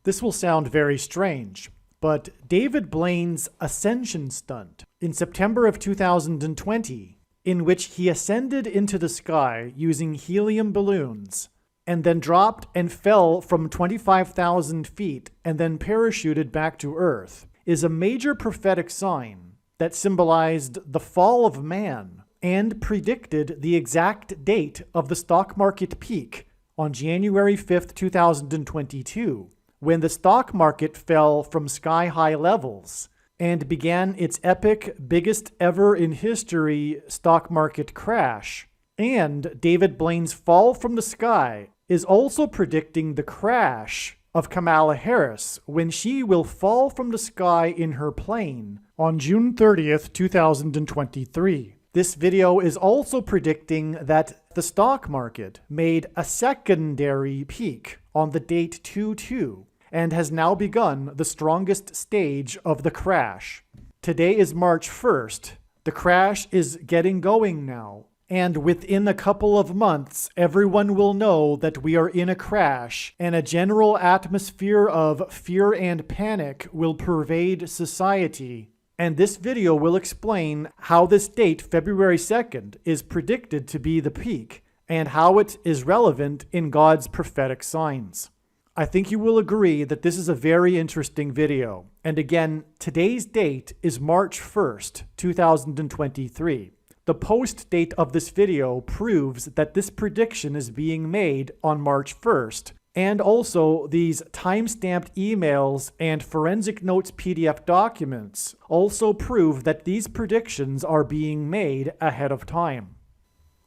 This will sound very strange, but David Blaine's ascension stunt in September of 2020, in which he ascended into the sky using helium balloons and then dropped and fell from 25,000 feet and then parachuted back to Earth, is a major prophetic sign that symbolized the fall of man and predicted the exact date of the stock market peak on January 5th, 2022, when the stock market fell from sky-high levels and began its epic, biggest ever in history stock market crash. And David Blaine's fall from the sky is also predicting the crash of Kamala Harris when she will fall from the sky in her plane on June 30th, 2023. This video is also predicting that the stock market made a secondary peak on the date 2/2 and has now begun the strongest stage of the crash. Today is March 1st. The crash is getting going now. And within a couple of months, everyone will know that we are in a crash, and a general atmosphere of fear and panic will pervade society. And this video will explain how this date, February 2nd, is predicted to be the peak, and how it is relevant in God's prophetic signs. I think you will agree that this is a very interesting video. And again, today's date is March 1st, 2023. The post date of this video proves that this prediction is being made on March 1st. And also, these time-stamped emails and forensic notes PDF documents also prove that these predictions are being made ahead of time.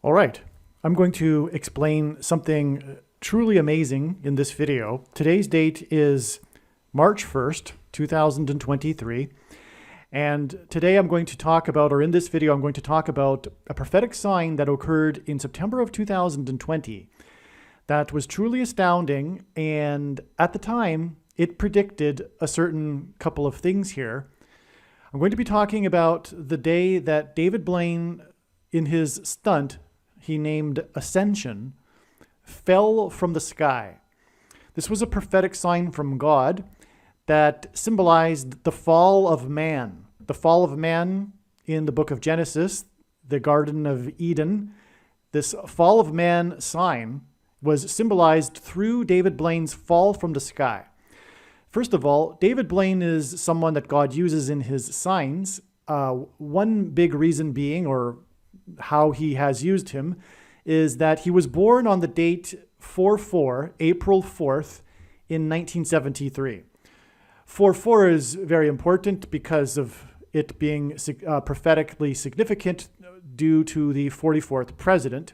All right, I'm going to explain something truly amazing in this video. Today's date is March 1st, 2023. And today I'm going to talk about, or in this video, I'm going to talk about a prophetic sign that occurred in September of 2020 that was truly astounding. And at the time, it predicted a certain couple of things here. I'm going to be talking about the day that David Blaine, in his stunt, he named Ascension, fell from the sky. This was a prophetic sign from God that symbolized the fall of man. The fall of man in the book of Genesis, the Garden of Eden. This fall of man sign was symbolized through David Blaine's fall from the sky. First of all, David Blaine is someone that God uses in his signs. One big reason being, or how he has used him, is that he was born on the date 4/4, April 4th, in 1973. 4/4 is very important because of it being prophetically significant due to the 44th president.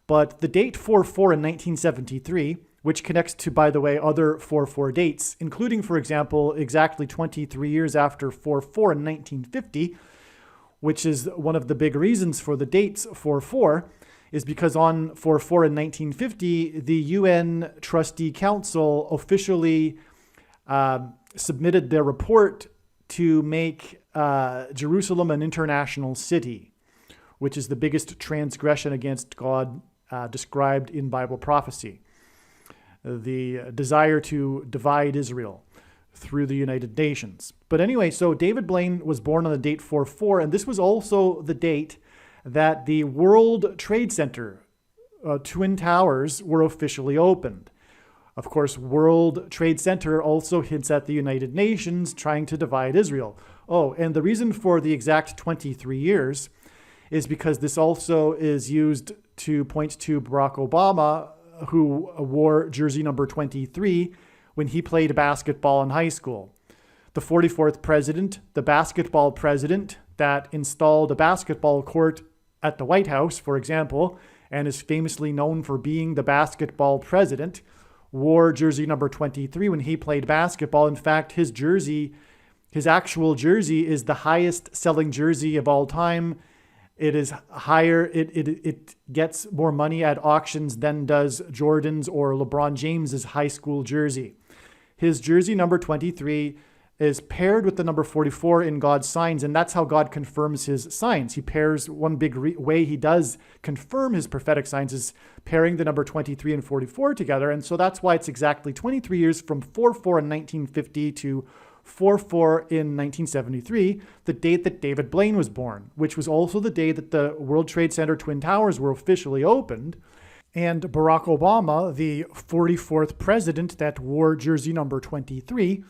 But the date 4/4 in 1973, which connects to, by the way, other 4/4 dates, including, for example, exactly 23 years after 4/4 in 1950, which is one of the big reasons for the dates 4/4, is because on 4/4 in 1950, the UN Trustee Council officially submitted their report to make Jerusalem an international city, which is the biggest transgression against God described in Bible prophecy. The desire to divide Israel through the United Nations. But anyway, so David Blaine was born on the date 4/4, and this was also the date that the World Trade Center Twin Towers were officially opened. Of course, World Trade Center also hints at the United Nations trying to divide Israel. Oh, and the reason for the exact 23 years is because this also is used to point to Barack Obama, who wore jersey number 23 when he played basketball in high school. The 44th president, the basketball president that installed a basketball court at the White House, for example, and is famously known for being the basketball president, wore jersey number 23 when he played basketball. In fact, his jersey, his actual jersey, is the highest selling jersey of all time. It is higher, it gets more money at auctions than does Jordan's or LeBron James's high school jersey. His jersey number 23 is paired with the number 44 in God's signs, and that's how God confirms his signs. He pairs, one big way he does confirm his prophetic signs is pairing the number 23 and 44 together, and so that's why it's exactly 23 years from 4-4 in 1950 to 4-4 in 1973, the date that David Blaine was born, which was also the day that the World Trade Center Twin Towers were officially opened. And Barack Obama, the 44th president that wore jersey number 23,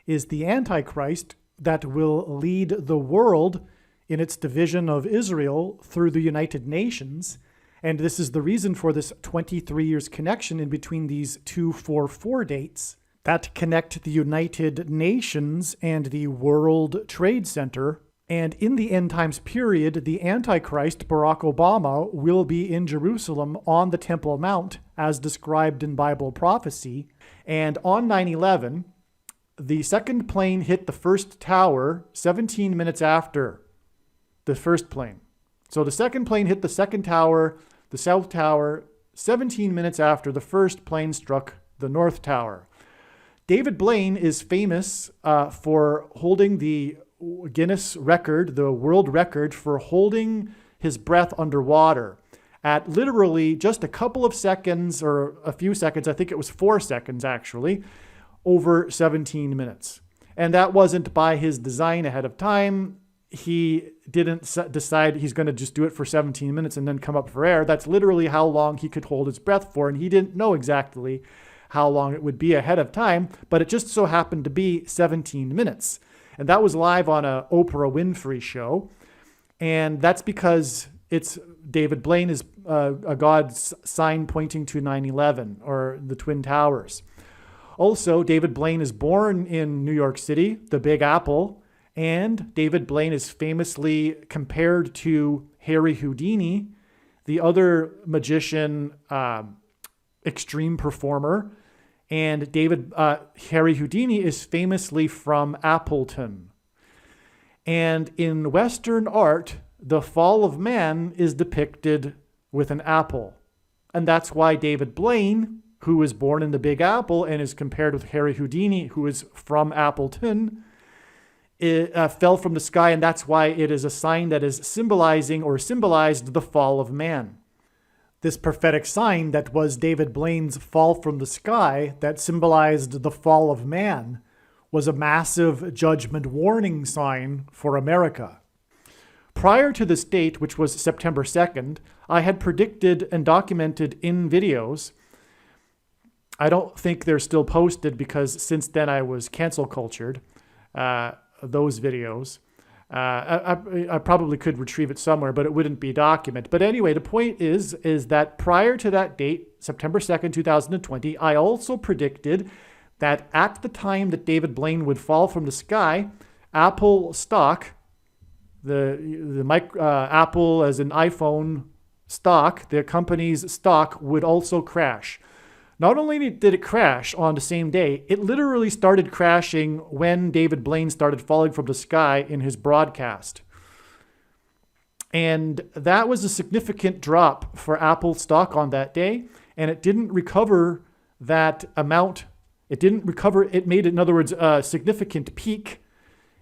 is the Antichrist that will lead the world in its division of Israel through the United Nations. And this is the reason for this 23 years connection in between these two 4-4 dates that connect the United Nations and the World Trade Center. And in the end times period, the Antichrist, Barack Obama, will be in Jerusalem on the Temple Mount, as described in Bible prophecy. And on 9/11, the second plane hit the first tower 17 minutes after the first plane. So the second plane hit the second tower, the south tower, 17 minutes after the first plane struck the north tower. David Blaine is famous for holding the Guinness record, the world record for holding his breath underwater at literally just a couple of seconds or a few seconds. I think it was 4 seconds actually, over 17 minutes. And that wasn't by his design ahead of time. He didn't decide he's going to just do it for 17 minutes and then come up for air. That's literally how long he could hold his breath for. And he didn't know exactly how long it would be ahead of time, but it just so happened to be 17 minutes. And that was live on a Oprah Winfrey show. And that's because it's David Blaine is a God's sign pointing to 9/11 or the Twin Towers. Also, David Blaine is born in New York City, the Big Apple, and David Blaine is famously compared to Harry Houdini, the other magician, extreme performer. And Harry Houdini is famously from Appleton. And in Western art, the fall of man is depicted with an apple. And that's why David Blaine, who was born in the Big Apple and is compared with Harry Houdini, who is from Appleton, fell from the sky, and that's why it is a sign that is symbolizing or symbolized the fall of man. This prophetic sign that was David Blaine's fall from the sky, that symbolized the fall of man, was a massive judgment warning sign for America. Prior to this date, which was September 2nd, I had predicted and documented in videos. I don't think they're still posted because since then I was cancel cultured, those videos. I probably could retrieve it somewhere, but it wouldn't be documented. But anyway, the point is that prior to that date, September 2nd, 2020, I also predicted that at the time that David Blaine would fall from the sky, Apple stock, Apple as an iPhone stock, the company's stock would also crash. Not only did it crash on the same day, it literally started crashing when David Blaine started falling from the sky in his broadcast. And that was a significant drop for Apple stock on that day, and it didn't recover that amount. It made, in other words, a significant peak.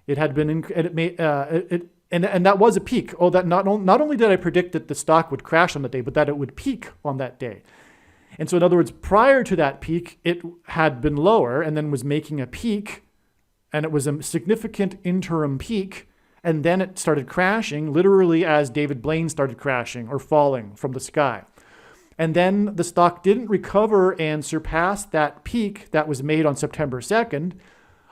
It had been, and that was a peak. Oh, that not only did I predict that the stock would crash on that day, but that it would peak on that day. And so in other words, prior to that peak, it had been lower and then was making a peak, and it was a significant interim peak, and then it started crashing, literally as David Blaine started crashing or falling from the sky. And then the stock didn't recover and surpass that peak that was made on September 2nd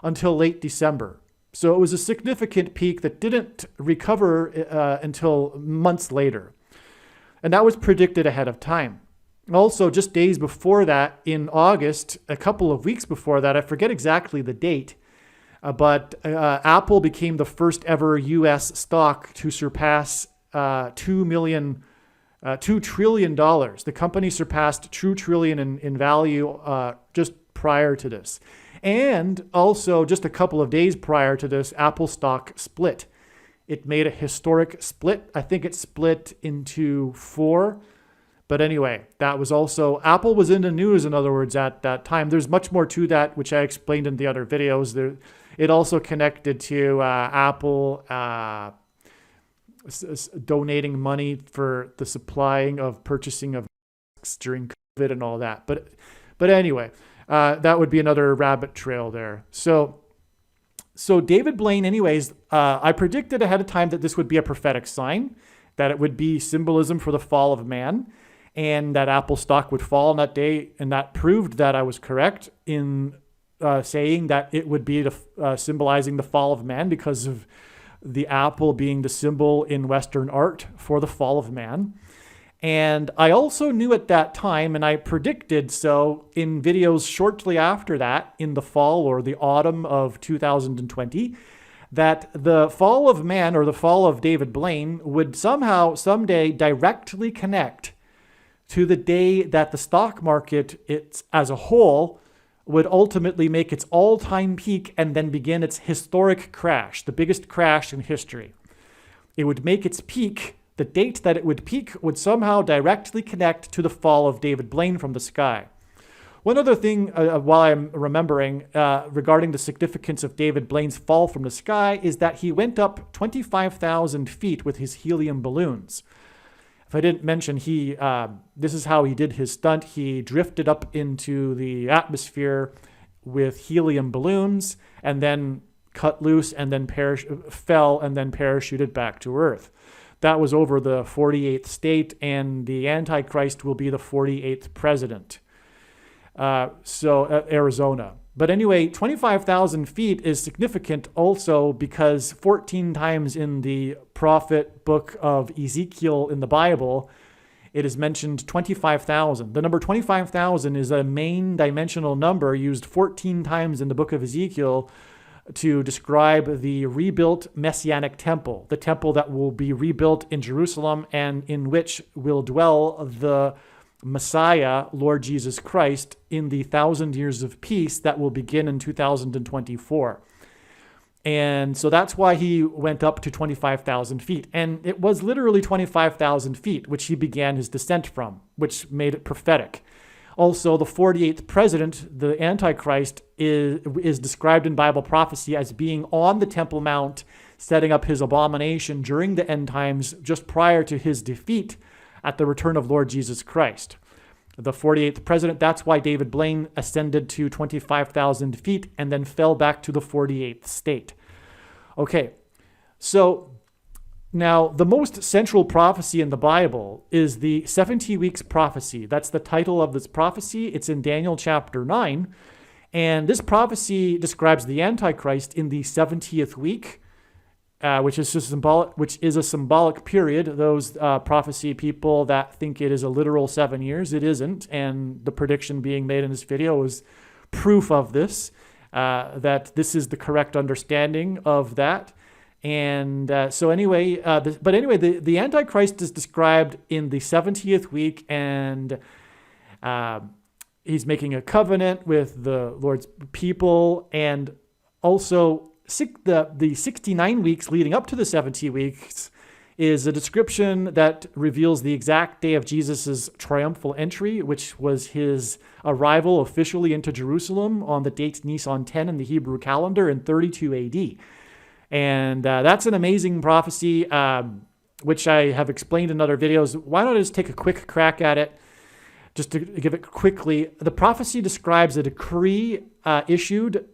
until late December. So it was a significant peak that didn't recover until months later. And that was predicted ahead of time. Also, just days before that, in August, a couple of weeks before that, I forget exactly the date, but Apple became the first ever U.S. stock to surpass $2 trillion. The company surpassed $2 trillion in value just prior to this. And also, just a couple of days prior to this, Apple stock split. It made a historic split. I think it split into 4. But anyway, that was also, Apple was in the news, in other words, at that time. There's much more to that, which I explained in the other videos. it also connected to Apple donating money for the supplying of purchasing of masks during COVID and all that. But anyway, that would be another rabbit trail there. So David Blaine, anyways, I predicted ahead of time that this would be a prophetic sign, that it would be symbolism for the fall of man, and that Apple stock would fall on that day. And that proved that I was correct in saying that it would be symbolizing the fall of man, because of the apple being the symbol in Western art for the fall of man. And I also knew at that time, and I predicted so in videos shortly after that, in the fall or the autumn of 2020, that the fall of man, or the fall of David Blaine, would someday directly connect to the day that the stock market as a whole would ultimately make its all-time peak and then begin its historic crash, the biggest crash in history. It would make its peak. The date that it would peak would somehow directly connect to the fall of David Blaine from the sky. One other thing while I'm remembering regarding the significance of David Blaine's fall from the sky is that he went up 25,000 feet with his helium balloons. If I didn't mention, this is how he did his stunt. He drifted up into the atmosphere with helium balloons and then cut loose and then fell and then parachuted back to Earth. That was over the 48th state, and the Antichrist will be the 48th president. Arizona. But anyway, 25,000 feet is significant also because 14 times in the prophet book of Ezekiel in the Bible, it is mentioned 25,000. The number 25,000 is a main dimensional number used 14 times in the book of Ezekiel to describe the rebuilt Messianic temple, the temple that will be rebuilt in Jerusalem and in which will dwell the Messiah, Lord Jesus Christ, in the 1,000 years of peace that will begin in 2024. And so that's why he went up to 25,000 feet. And it was literally 25,000 feet, which he began his descent from, which made it prophetic. Also, the 48th president, the Antichrist, is described in Bible prophecy as being on the Temple Mount, setting up his abomination during the end times, just prior to his defeat at the return of Lord Jesus Christ. The 48th president, that's why David Blaine ascended to 25,000 feet and then fell back to the 48th state. Okay, so now the most central prophecy in the Bible is the 70 weeks prophecy. That's the title of this prophecy. It's in Daniel chapter 9. And this prophecy describes the Antichrist in the 70th week, which is a symbolic period. Those prophecy people that think it is a literal 7 years, it isn't. And the prediction being made in this video is proof of this, that this is the correct understanding of that. And the Antichrist is described in the 70th week, and he's making a covenant with the Lord's people, and also the 69 weeks leading up to the 70 weeks is a description that reveals the exact day of Jesus's triumphal entry, which was his arrival officially into Jerusalem on the date Nisan 10 in the Hebrew calendar in 32 AD. And that's an amazing prophecy, which I have explained in other videos. Why don't I just take a quick crack at it, just to give it quickly. The prophecy describes a decree issued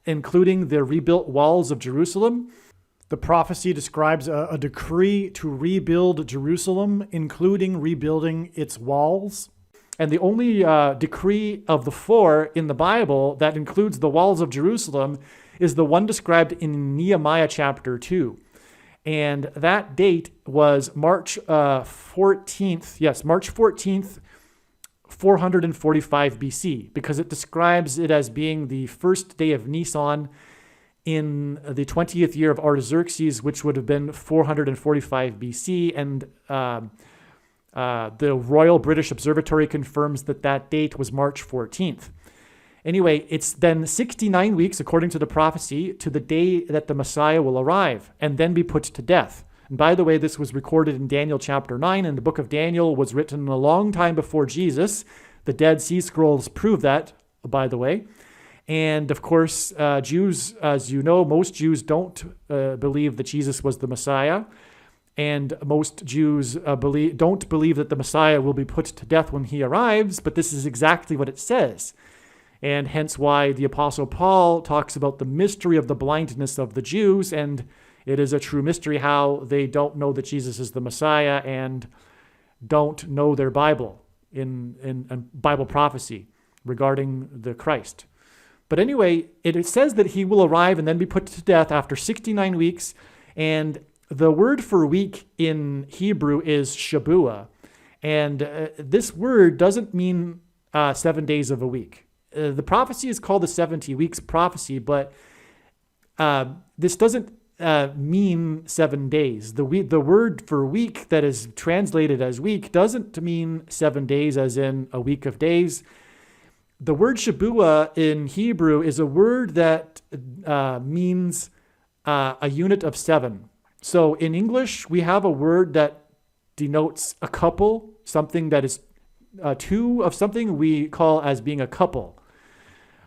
including the rebuilt walls of Jerusalem. The prophecy describes a decree to rebuild Jerusalem, including rebuilding its walls. And the only decree of the four in the Bible that includes the walls of Jerusalem is the one described in Nehemiah chapter 2. And that date was March 14th. Yes, March 14th, 445 BC, because it describes it as being the first day of Nisan in the 20th year of Artaxerxes, which would have been 445 BC. And the Royal British Observatory confirms that date was March 14th. Anyway, it's then 69 weeks, according to the prophecy, to the day that the Messiah will arrive and then be put to death. And by the way, this was recorded in Daniel chapter 9, and the book of Daniel was written a long time before Jesus. The Dead Sea Scrolls prove that, by the way. And of course, Jews, as you know, most Jews don't believe that Jesus was the Messiah. And most Jews don't believe that the Messiah will be put to death when he arrives, but this is exactly what it says. And hence why the Apostle Paul talks about the mystery of the blindness of the Jews, and it is a true mystery how they don't know that Jesus is the Messiah and don't know their Bible in Bible prophecy regarding the Christ. But anyway, it says that he will arrive and then be put to death after 69 weeks. And the word for week in Hebrew is Shabua. And this word doesn't mean 7 days of a week. The prophecy is called the 70 weeks prophecy, but this doesn't mean 7 days. The word for week that is translated as week doesn't mean 7 days as in a week of days. The word Shabua in Hebrew is a word that means a unit of 7. So in English, we have a word that denotes a couple, something that is 2 of something we call as being a couple.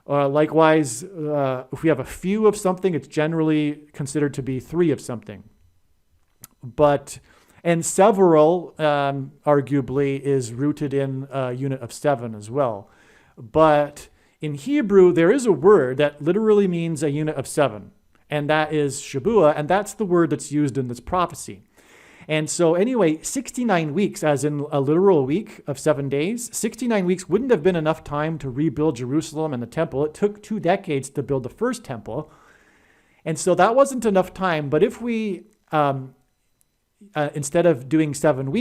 Likewise, if we have a few of something, it's generally considered to be 3 of something. And several, arguably, is rooted in a unit of 7 as well. But in Hebrew, there is a word that literally means a unit of 7, and that is Shabua, and that's the word that's used in this prophecy. And so anyway, 69 weeks, as in a literal week of 7 days, 69 weeks wouldn't have been enough time to rebuild Jerusalem and the temple. It took 2 decades to build the first temple. And so that wasn't enough time. But if we, instead of doing 7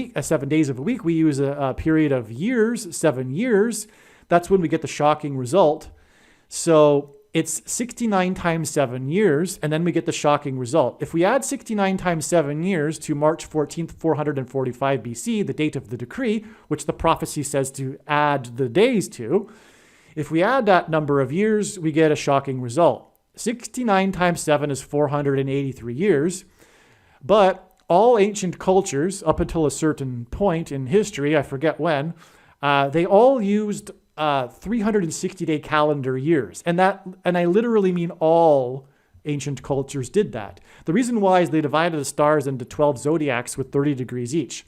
days of a week, we use a period of years, 7 years, that's when we get the shocking result. So it's 69 times 7 years, and then we get the shocking result. If we add 69 times 7 years to March 14th, 445 BC, the date of the decree, which the prophecy says to add the days to, if we add that number of years, we get a shocking result. 69 times 7 is 483 years, but all ancient cultures, up until a certain point in history, I forget when, they all used 360-day calendar years. And I literally mean all ancient cultures did that. The reason why is they divided the stars into 12 zodiacs with 30 degrees each.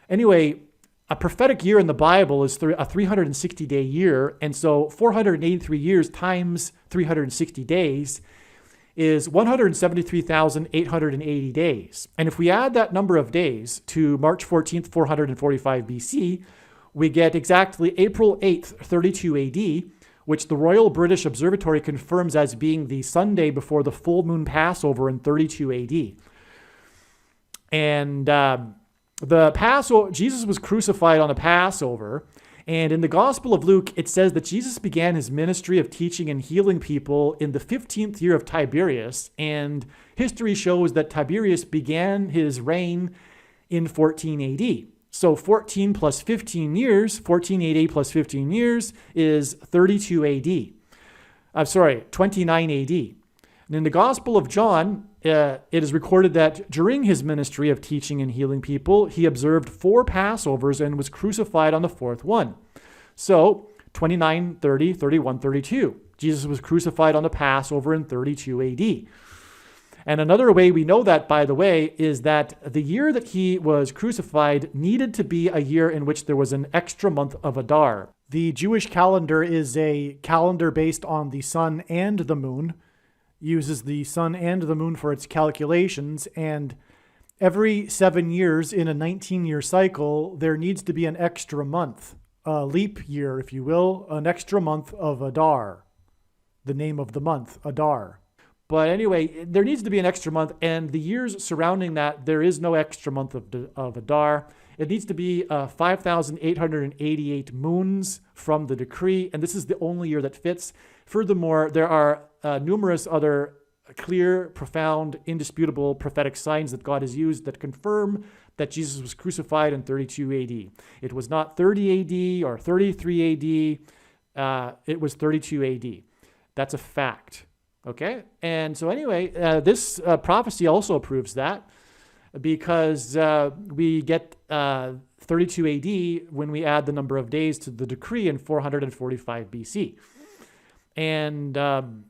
Anyway, a prophetic year in the Bible is a 360-day year. And so 483 years times 360 days is 173,880 days. And if we add that number of days to March 14th, 445 BC, we get exactly April 8th, 32 AD, which the Royal British Observatory confirms as being the Sunday before the full moon Passover in 32 AD. And the Passover, Jesus was crucified on the Passover. And in the Gospel of Luke, it says that Jesus began his ministry of teaching and healing people in the 15th year of Tiberius. And history shows that Tiberius began his reign in 14 AD. So 14 plus 15 years, 14 AD plus 15 years is 32 AD. 29 AD. And in the Gospel of John, it is recorded that during his ministry of teaching and healing people, he observed 4 Passovers and was crucified on the 4th one. So 29, 30, 31, 32. Jesus was crucified on the Passover in 32 AD. And another way we know that, by the way, is that the year that he was crucified needed to be a year in which there was an extra month of Adar. The Jewish calendar is a calendar based on the sun and the moon, uses the sun and the moon for its calculations, and every 7 years in a 19-year cycle, there needs to be an extra month, a leap year, if you will, an extra month of Adar, the name of the month, Adar. But anyway, there needs to be an extra month, and the years surrounding that, there is no extra month of Adar. It needs to be 5,888 moons from the decree, and this is the only year that fits. Furthermore, there are numerous other clear, profound, indisputable prophetic signs that God has used that confirm that Jesus was crucified in 32 AD. It was not 30 AD or 33 AD. It was 32 AD. That's a fact. Okay, and so anyway, this prophecy also proves that, because we get 32 AD when we add the number of days to the decree in 445 BC. And and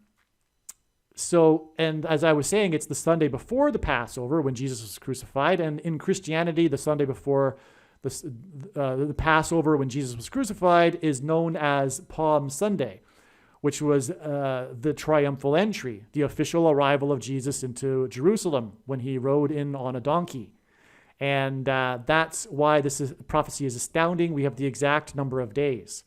as I was saying, it's the Sunday before the Passover when Jesus was crucified. And in Christianity, the Sunday before the Passover when Jesus was crucified is known as Palm Sunday, which was the triumphal entry, the official arrival of Jesus into Jerusalem when he rode in on a donkey. And that's why prophecy is astounding. We have the exact number of days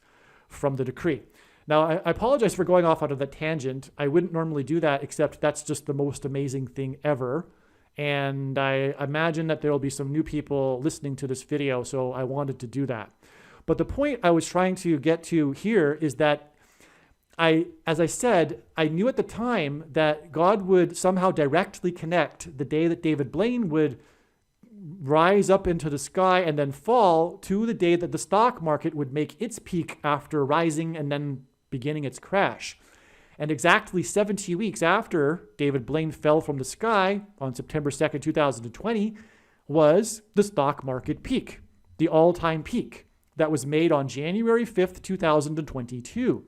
from the decree. Now, I apologize for going off out of that tangent. I wouldn't normally do that, except that's just the most amazing thing ever. And I imagine that there will be some new people listening to this video, so I wanted to do that. But the point I was trying to get to here is that as I said, I knew at the time that God would somehow directly connect the day that David Blaine would rise up into the sky and then fall to the day that the stock market would make its peak after rising and then beginning its crash. And exactly 70 weeks after David Blaine fell from the sky on September 2nd, 2020, was the stock market peak, the all-time peak that was made on January 5th, 2022.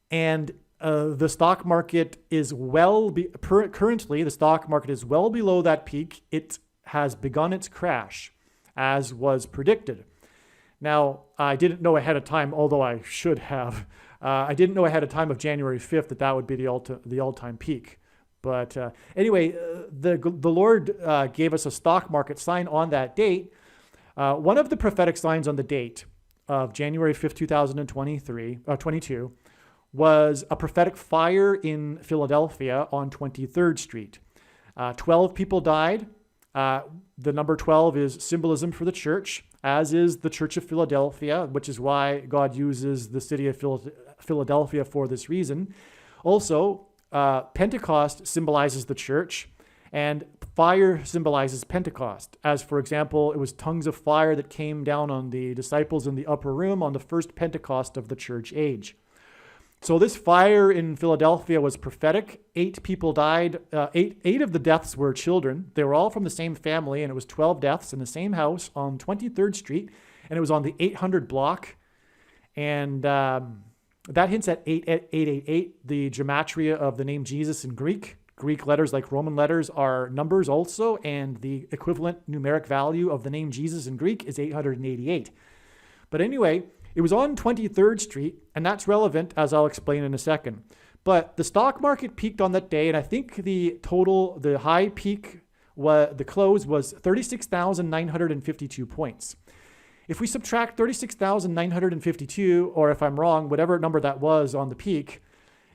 And the stock market is currently, the stock market is well below that peak. It has begun its crash, as was predicted. Now, I didn't know ahead of time, although I should have. I didn't know ahead of time of January 5th that would be the all-time peak. But anyway, the Lord gave us a stock market sign on that date. One of the prophetic signs on the date of January 5th, 2022 was a prophetic fire in Philadelphia on 23rd Street. 12 people died. The number 12 is symbolism for the church, as is the Church of Philadelphia, which is why God uses the city of Philadelphia for this reason. Also, Pentecost symbolizes the church, and fire symbolizes Pentecost. As, for example, it was tongues of fire that came down on the disciples in the upper room on the first Pentecost of the church age. So this fire in Philadelphia was prophetic. 8 people died. Eight of the deaths were children. They were all from the same family, and it was 12 deaths in the same house on 23rd Street, and it was on the 800 block. And that hints at 888, the gematria of the name Jesus in Greek. Greek letters, like Roman letters, are numbers also, and the equivalent numeric value of the name Jesus in Greek is 888. But anyway, it was on 23rd Street, and that's relevant, as I'll explain in a second. But the stock market peaked on that day, and I think the high peak, the close was 36,952 points. If we subtract 36,952, or if I'm wrong, whatever number that was on the peak,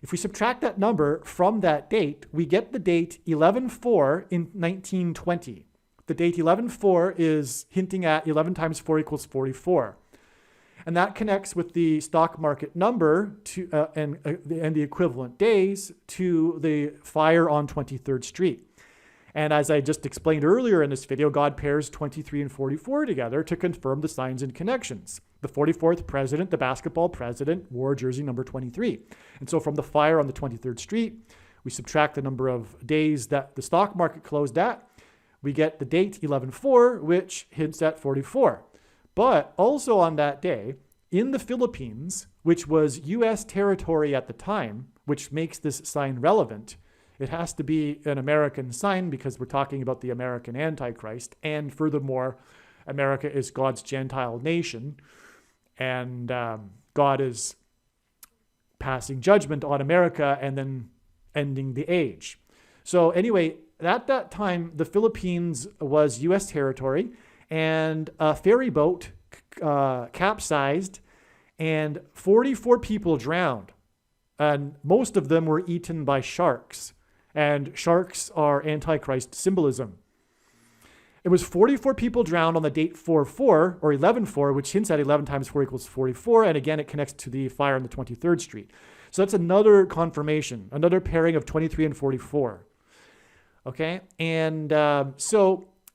if we subtract that number from that date, we get the date 11/4 in 1920. The date 11/4 is hinting at 11 times 4 equals 44. And that connects with the stock market number and the equivalent days to the fire on 23rd Street. And as I just explained earlier in this video, God pairs 23 and 44 together to confirm the signs and connections. The 44th president, the basketball president, wore jersey number 23. And so from the fire on the 23rd Street, we subtract the number of days that the stock market closed at. We get the date 11/4, which hints at 44. But also on that day, in the Philippines, which was U.S. territory at the time, which makes this sign relevant, it has to be an American sign because we're talking about the American Antichrist. And furthermore, America is God's Gentile nation, and God is passing judgment on America and then ending the age. So anyway, at that time, the Philippines was U.S. territory, and a ferry boat capsized, and 44 people drowned, and most of them were eaten by sharks, and sharks are Antichrist symbolism. It was 44 people drowned on the date 4/4 or 11/4, which hints at 11 times 4 equals 44, and again it connects to the fire on the 23rd Street. So that's another confirmation, another pairing of 23 and 44. Okay, and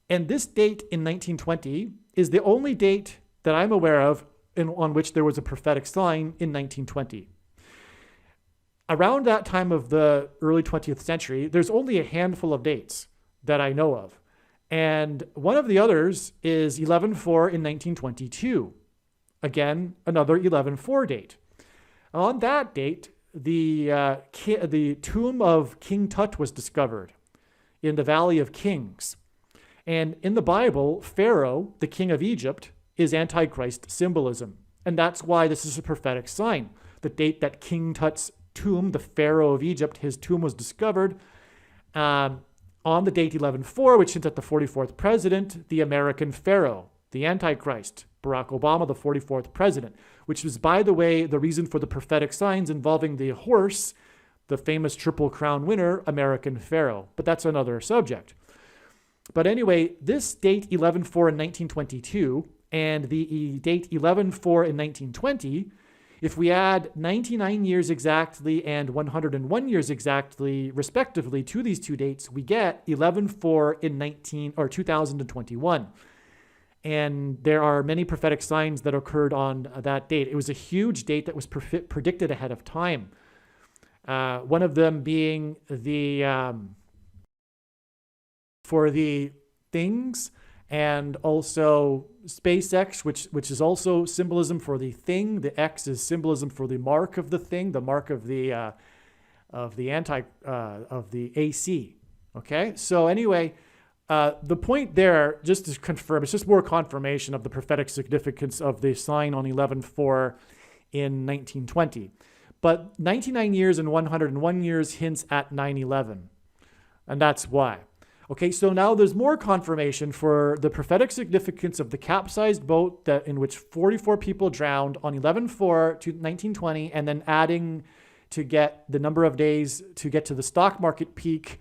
and this date in 1920 is the only date that I'm aware of on which there was a prophetic sign in 1920. Around that time of the early 20th century, there's only a handful of dates that I know of. And one of the others is 11/4 in 1922. Again, another 11/4 date. On that date, the tomb of King Tut was discovered in the Valley of Kings. And in the Bible, Pharaoh, the king of Egypt, is Antichrist symbolism. And that's why this is a prophetic sign. The date that King Tut's tomb, the Pharaoh of Egypt, his tomb was discovered, on the date 11/4, which hints at the 44th president, the American Pharaoh, the Antichrist, Barack Obama, the 44th president, which was, by the way, the reason for the prophetic signs involving the horse, the famous Triple Crown winner, American Pharaoh. But that's another subject. But anyway, this date 11/4 in 1922 and the date 11/4 in 1920, if we add 99 years exactly and 101 years exactly, respectively, to these two dates, we get 11/4 in 2021. And there are many prophetic signs that occurred on that date. It was a huge date that was predicted ahead of time. One of them being for the things, and also SpaceX, which is also symbolism for the thing. The X is symbolism for the mark of the thing, the mark of the AC. Okay, so anyway, the point there, just to confirm, it's just more confirmation of the prophetic significance of the sign on 11/4 in 1920. But 99 years and 101 years hints at 9/11, and that's why. Okay, so now there's more confirmation for the prophetic significance of the capsized boat in which 44 people drowned on 11/4 to 1920, and then adding to get the number of days to get to the stock market peak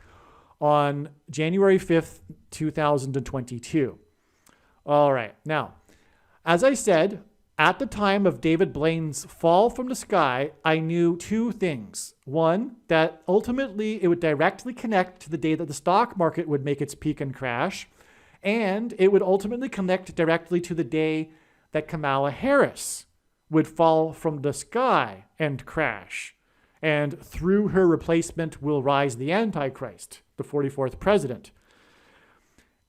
on January 5th, 2022. All right, now, as I said, at the time of David Blaine's fall from the sky, I knew two things. One, that ultimately it would directly connect to the day that the stock market would make its peak and crash, and it would ultimately connect directly to the day that Kamala Harris would fall from the sky and crash. And through her replacement will rise the Antichrist, the 44th president.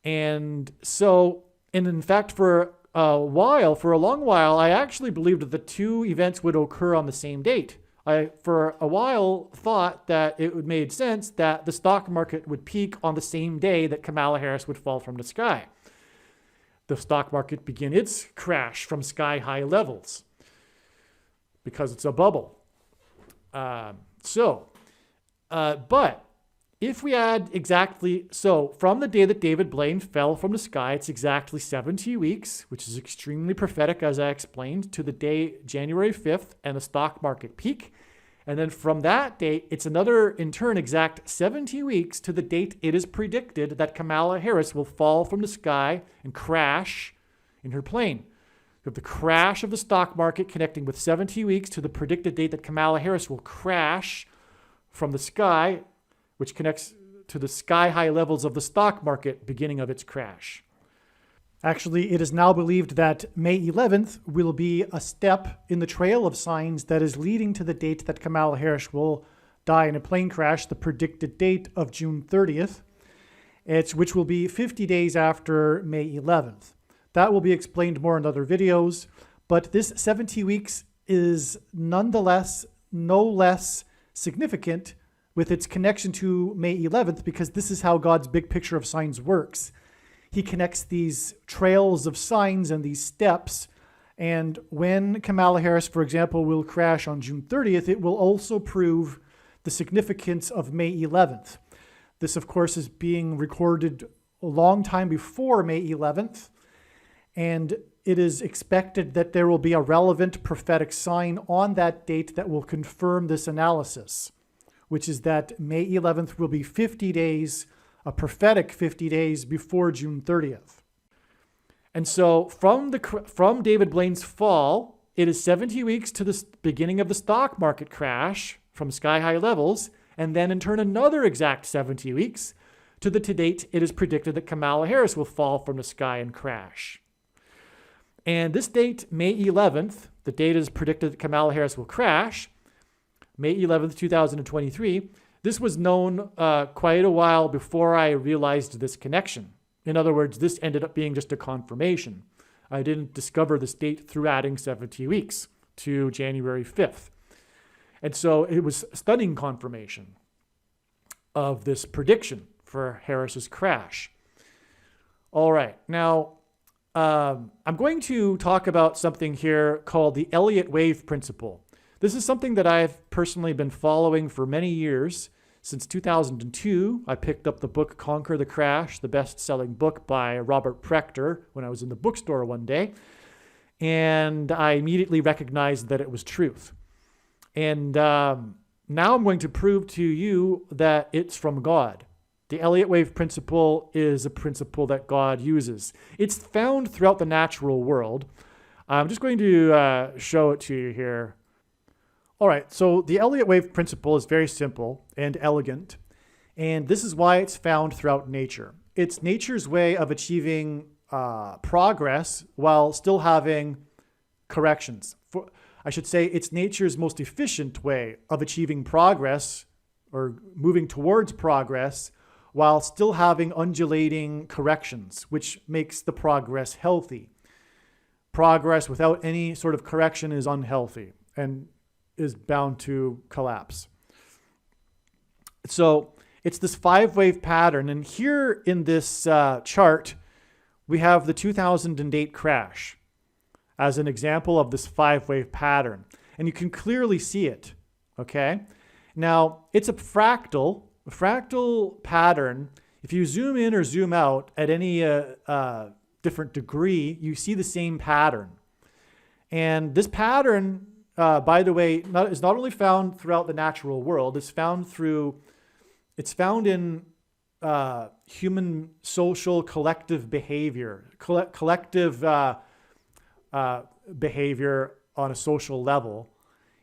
And so, and in fact, for a long while, I actually believed that the two events would occur on the same date. I, for a while, thought that it would made sense that the stock market would peak on the same day that Kamala Harris would fall from the sky. The stock market begin its crash from sky-high levels because it's a bubble. But if we add from the day that David Blaine fell from the sky, it's exactly 70 weeks, which is extremely prophetic, as I explained, to the day January 5th and the stock market peak. And then from that date, it's another, in turn, exact 70 weeks to the date it is predicted that Kamala Harris will fall from the sky and crash in her plane. We have the crash of the stock market connecting with 70 weeks to the predicted date that Kamala Harris will crash from the sky, which connects to the sky-high levels of the stock market beginning of its crash. Actually, it is now believed that May 11th will be a step in the trail of signs that is leading to the date that Kamala Harris will die in a plane crash, the predicted date of June 30th, which will be 50 days after May 11th. That will be explained more in other videos, but this 70 weeks is nonetheless no less significant with its connection to May 11th, because this is how God's big picture of signs works. He connects these trails of signs and these steps, and when Kamala Harris, for example, will crash on June 30th, it will also prove the significance of May 11th. This, of course, is being recorded a long time before May 11th, and it is expected that there will be a relevant prophetic sign on that date that will confirm this analysis, which is that May 11th will be 50 days, a prophetic 50 days before June 30th. And so from David Blaine's fall, it is 70 weeks to the beginning of the stock market crash from sky-high levels, and then in turn another exact 70 weeks to the date it is predicted that Kamala Harris will fall from the sky and crash. And this date, May 11th, the date is predicted that Kamala Harris will crash, May 11th, 2023, this was known quite a while before I realized this connection. In other words, this ended up being just a confirmation. I didn't discover this date through adding 70 weeks to January 5th. And so it was stunning confirmation of this prediction for Harris's crash. All right, now I'm going to talk about something here called the Elliott wave principle. This is something that I've personally been following for many years. Since 2002, I picked up the book Conquer the Crash, the best-selling book by Robert Prechter, when I was in the bookstore one day. And I immediately recognized that it was truth. And now I'm going to prove to you that it's from God. The Elliott wave principle is a principle that God uses. It's found throughout the natural world. I'm just going to show it to you here. All right, so the Elliott wave principle is very simple and elegant, and this is why it's found throughout nature. It's nature's way of achieving progress while still having corrections. I should say it's nature's most efficient way of achieving progress or moving towards progress while still having undulating corrections, which makes the progress healthy. Progress without any sort of correction is unhealthy and is bound to collapse. So it's this 5-wave pattern. And here in this chart, we have the 2008 crash as an example of this 5-wave pattern. And you can clearly see it, okay? Now, it's a fractal pattern. If you zoom in or zoom out at any different degree, you see the same pattern. And this pattern, by the way, is not only found throughout the natural world, it's found in human social collective behavior, behavior on a social level.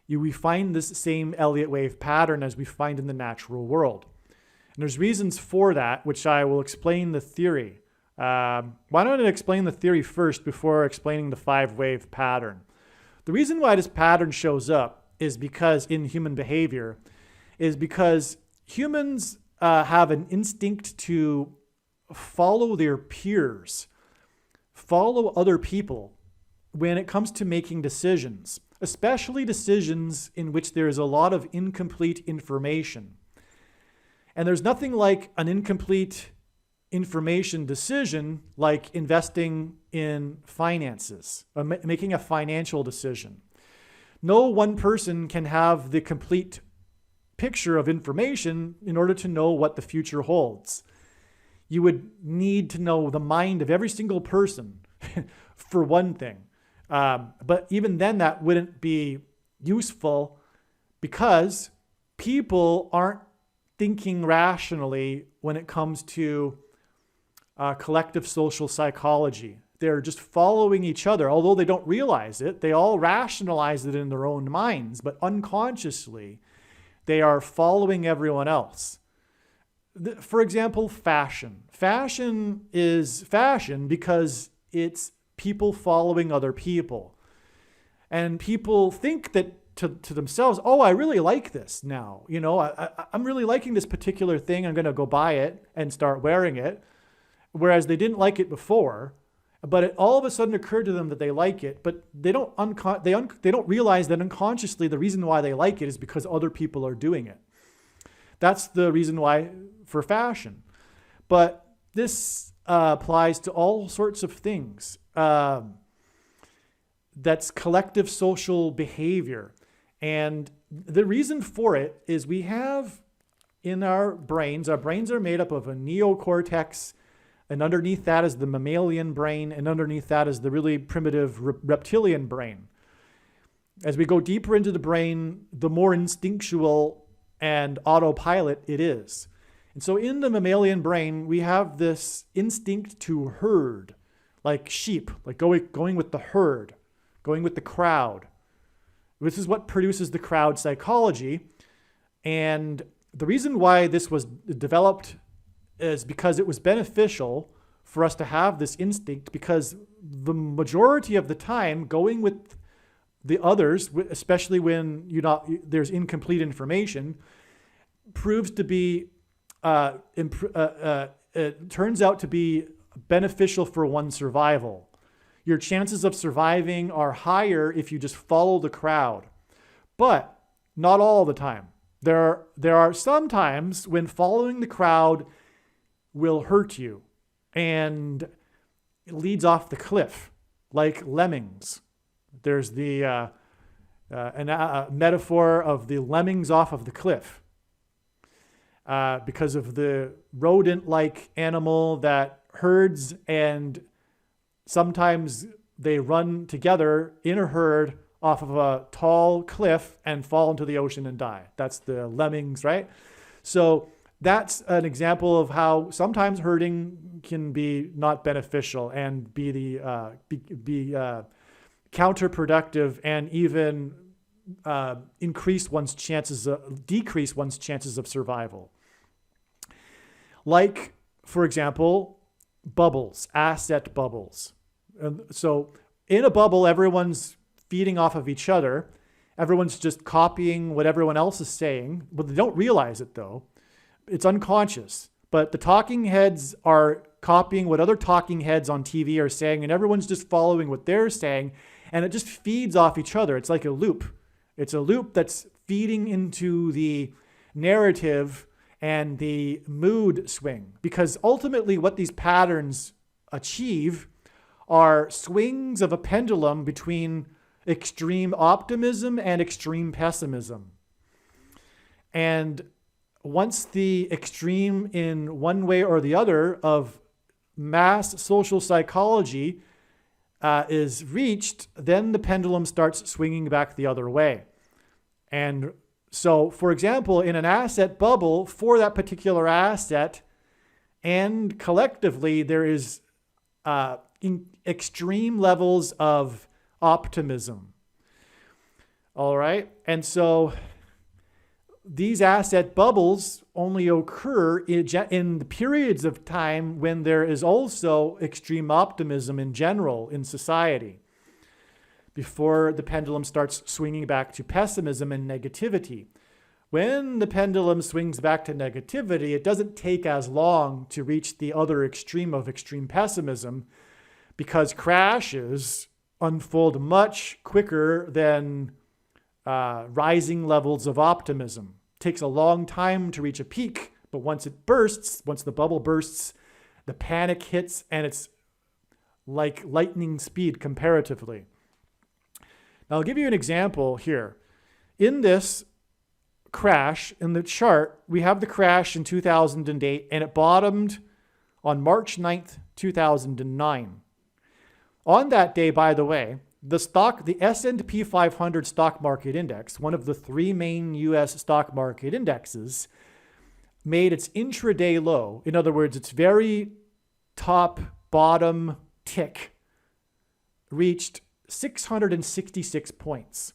We find this same Elliott wave pattern as we find in the natural world. And there's reasons for that, which I will explain the theory. Why don't I explain the theory first before explaining the 5-wave pattern? The reason why this pattern shows up is because in human behavior is because humans have an instinct to follow their peers, follow other people when it comes to making decisions, especially decisions in which there is a lot of incomplete information. And there's nothing like an incomplete information decision like investing in finances, or making a financial decision. No one person can have the complete picture of information in order to know what the future holds. You would need to know the mind of every single person for one thing. But even then, that wouldn't be useful because people aren't thinking rationally when it comes to collective social psychology. They're just following each other. Although they don't realize it, they all rationalize it in their own minds, but unconsciously, they are following everyone else. For example, fashion. Fashion is fashion because it's people following other people. And people think that to themselves, oh, I really like this now. You know, I'm really liking this particular thing. I'm going to go buy it and start wearing it. Whereas they didn't like it before, but it all of a sudden occurred to them that they like it, but they don't realize that unconsciously the reason why they like it is because other people are doing it. That's the reason why for fashion. But this applies to all sorts of things. That's collective social behavior. And the reason for it is we have in our brains are made up of a neocortex, and underneath that is the mammalian brain, and underneath that is the really primitive reptilian brain. As we go deeper into the brain, the more instinctual and autopilot it is. And so in the mammalian brain, we have this instinct to herd, like sheep, like going with the herd, going with the crowd. This is what produces the crowd psychology. And the reason why this was developed is because it was beneficial for us to have this instinct, because the majority of the time going with the others, especially when there's incomplete information, proves to be it turns out to be beneficial for one's survival. Your chances of surviving are higher if you just follow the crowd. But not all the time. There are some times when following the crowd will hurt you and it leads off the cliff, like lemmings. There's the metaphor of the lemmings off of the cliff because of the rodent-like animal that herds, and sometimes they run together in a herd off of a tall cliff and fall into the ocean and die. That's the lemmings, right? So that's an example of how sometimes herding can be not beneficial and be counterproductive and even decrease one's chances of survival. Like, for example, bubbles, asset bubbles. So in a bubble, everyone's feeding off of each other. Everyone's just copying what everyone else is saying. But they don't realize it, though. It's unconscious. But the talking heads are copying what other talking heads on TV are saying, and everyone's just following what they're saying, and it just feeds off each other. It's like a loop. It's a loop that's feeding into the narrative and the mood swing. Because ultimately what these patterns achieve are swings of a pendulum between extreme optimism and extreme pessimism. And once the extreme in one way or the other of mass social psychology is reached, then the pendulum starts swinging back the other way. And so, for example, in an asset bubble, for that particular asset and collectively, there is extreme levels of optimism. All right. And so these asset bubbles only occur in the periods of time when there is also extreme optimism in general in society, before the pendulum starts swinging back to pessimism and negativity. When the pendulum swings back to negativity, it doesn't take as long to reach the other extreme of extreme pessimism, because crashes unfold much quicker than rising levels of optimism. It takes a long time to reach a peak, but once the bubble bursts, the panic hits, and it's like lightning speed comparatively. Now, I'll give you an example here. In this crash, in the chart, we have the crash in 2008, and it bottomed on March 9th, 2009. On that day, by the way, the S&P 500 stock market index, one of the three main U.S. stock market indexes, made its intraday low. In other words, its very top bottom tick reached 666 points.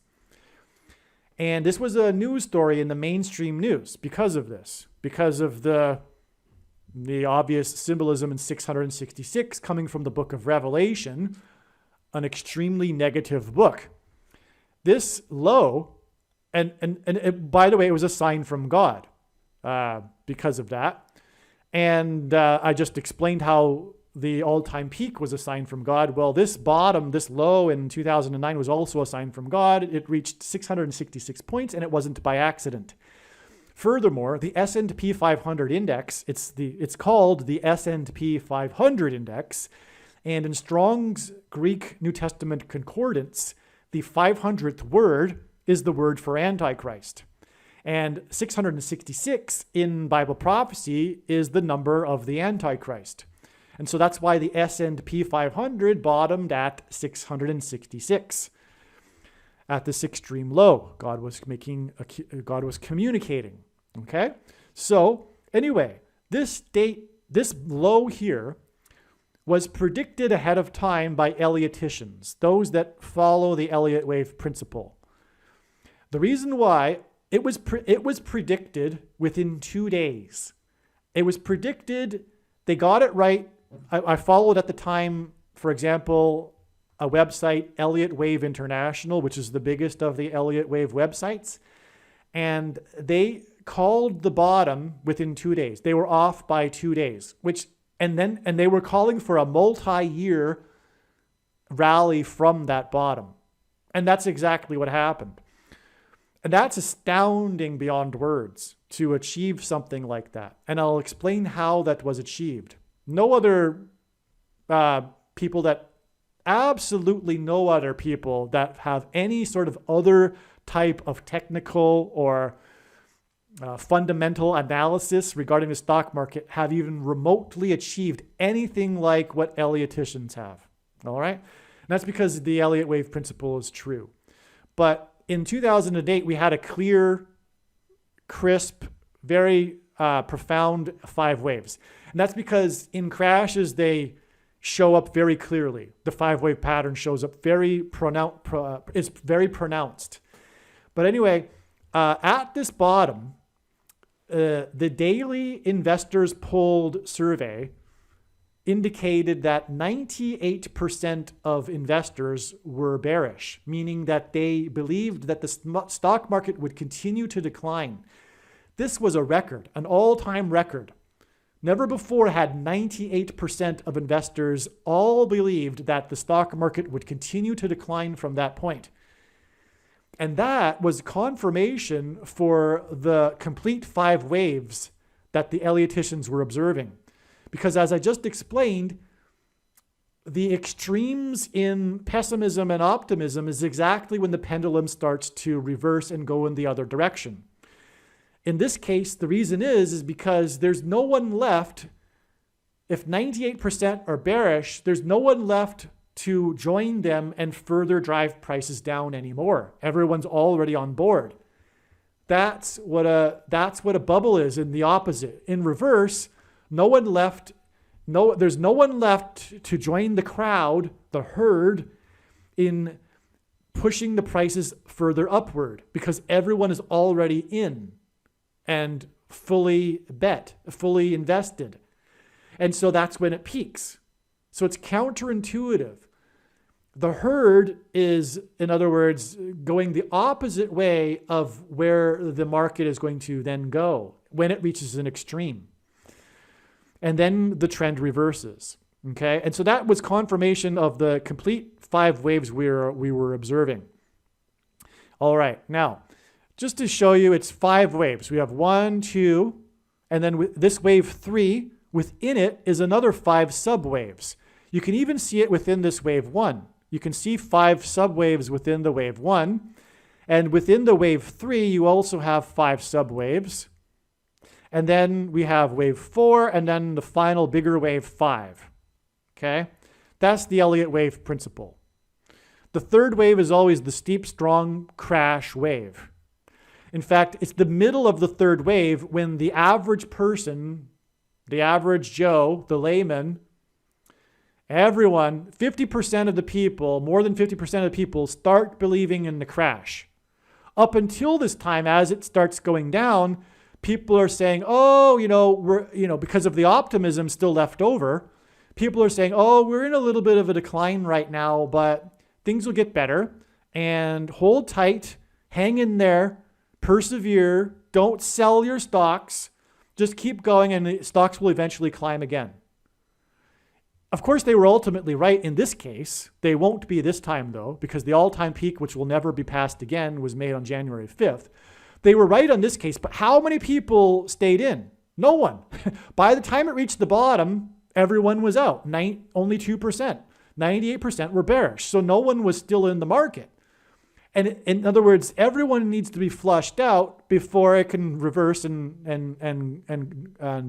And this was a news story in the mainstream news because of this, because of the obvious symbolism in 666 coming from the book of Revelation, an extremely negative book. This low, and it, by the way, it was a sign from God because of that. And I just explained how the all-time peak was a sign from God. Well, this bottom, this low in 2009 was also a sign from God. It reached 666 points, and it wasn't by accident. Furthermore, the S&P 500 index, it's called the S&P 500 index, and in Strong's Greek New Testament Concordance, the 500th word is the word for Antichrist. And 666 in Bible prophecy is the number of the Antichrist. And so that's why the S&P 500 bottomed at 666. At this extreme low, God was communicating. Okay? So anyway, this low here was predicted ahead of time by Ellioticians, those that follow the Elliott wave principle. The reason why it was predicted within 2 days. It was predicted, they got it right. I followed at the time, for example, a website, Elliott Wave International, which is the biggest of the Elliott Wave websites. And they called the bottom within 2 days. They were off by 2 days, and they were calling for a multi-year rally from that bottom. And that's exactly what happened. And that's astounding beyond words to achieve something like that. And I'll explain how that was achieved. No other people that, absolutely no other people that have any sort of other type of technical or fundamental analysis regarding the stock market have even remotely achieved anything like what Elliottians have. All right? And that's because the Elliott wave principle is true. But in 2008, we had a clear, crisp, very profound 5 waves. And that's because in crashes, they show up very clearly. The 5-wave pattern shows up very it's very pronounced. But anyway, at this bottom, the daily investors polled survey indicated that 98% of investors were bearish, meaning that they believed that the stock market would continue to decline. This was a record, an all-time record. Never before had 98% of investors all believed that the stock market would continue to decline from that point. And that was confirmation for the complete 5 waves that the Elliottians were observing. Because as I just explained, the extremes in pessimism and optimism is exactly when the pendulum starts to reverse and go in the other direction. In this case, the reason is because there's no one left. If 98% are bearish, there's no one left to join them and further drive prices down anymore. Everyone's already on board. That's what a bubble is in the opposite. In reverse, no one left. There's no one left to join the crowd, the herd, in pushing the prices further upward because everyone is already in and fully invested. And so that's when it peaks. So it's counterintuitive. The herd is, in other words, going the opposite way of where the market is going to then go when it reaches an extreme. And then the trend reverses. Okay? And so that was confirmation of the complete 5 waves we were observing. All right. Now, just to show you, it's 5 waves. We have 1, 2, and then with this wave 3, within it is another 5 subwaves. You can even see it within this wave 1. You can see 5 subwaves within the wave 1. And within the wave 3, you also have 5 subwaves. And then we have wave 4, and then the final bigger wave 5. Okay? That's the Elliott wave principle. The third wave is always the steep, strong crash wave. In fact, it's the middle of the third wave when the average person, the average Joe, the layman, everyone, 50% of the people, more than 50% of the people start believing in the crash. Up until this time, as it starts going down, people are saying, because of the optimism still left over, people are saying, we're in a little bit of a decline right now, but things will get better, and hold tight, hang in there, persevere, don't sell your stocks, just keep going, and the stocks will eventually climb again. Of course, they were ultimately right in this case. They won't be this time, though, because the all-time peak, which will never be passed again, was made on January 5th. They were right on this case, but how many people stayed in? No one. By the time it reached the bottom, everyone was out. Only 2%. 98% were bearish, so no one was still in the market. And in other words, everyone needs to be flushed out before it can reverse and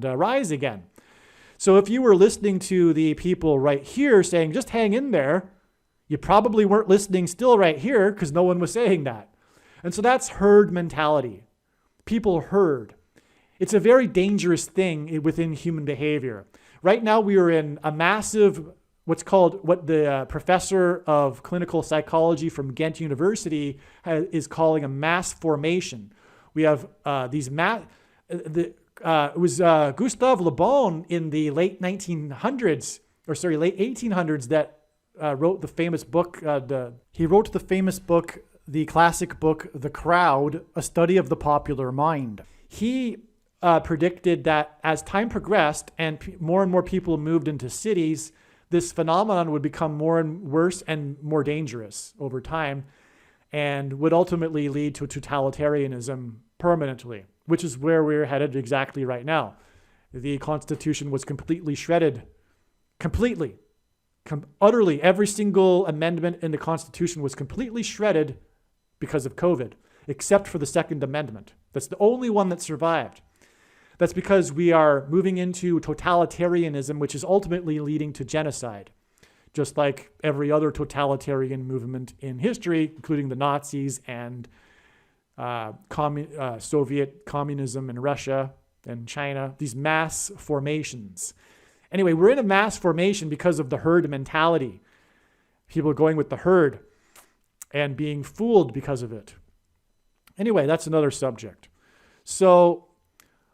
rise again. So if you were listening to the people right here saying, just hang in there, you probably weren't listening still right here because no one was saying that. And so that's herd mentality. People herd. It's a very dangerous thing within human behavior. Right now we are in a massive, what the professor of clinical psychology from Ghent University is calling a mass formation. We have it was Gustave Le Bon in the late 1800s that wrote the famous book. He wrote the famous book, the classic book, The Crowd, A Study of the Popular Mind. He predicted that as time progressed and more people moved into cities, this phenomenon would become more and worse and more dangerous over time. and would ultimately lead to totalitarianism permanently, which is where we're headed exactly right now. The Constitution was completely shredded, utterly. Every single amendment in the Constitution was completely shredded because of COVID, except for the Second Amendment. That's the only one that survived. That's because we are moving into totalitarianism, which is ultimately leading to genocide, just like every other totalitarian movement in history, including the Nazis and Soviet communism in Russia and China, these mass formations. Anyway, we're in a mass formation because of the herd mentality. People are going with the herd and being fooled because of it. Anyway, that's another subject. So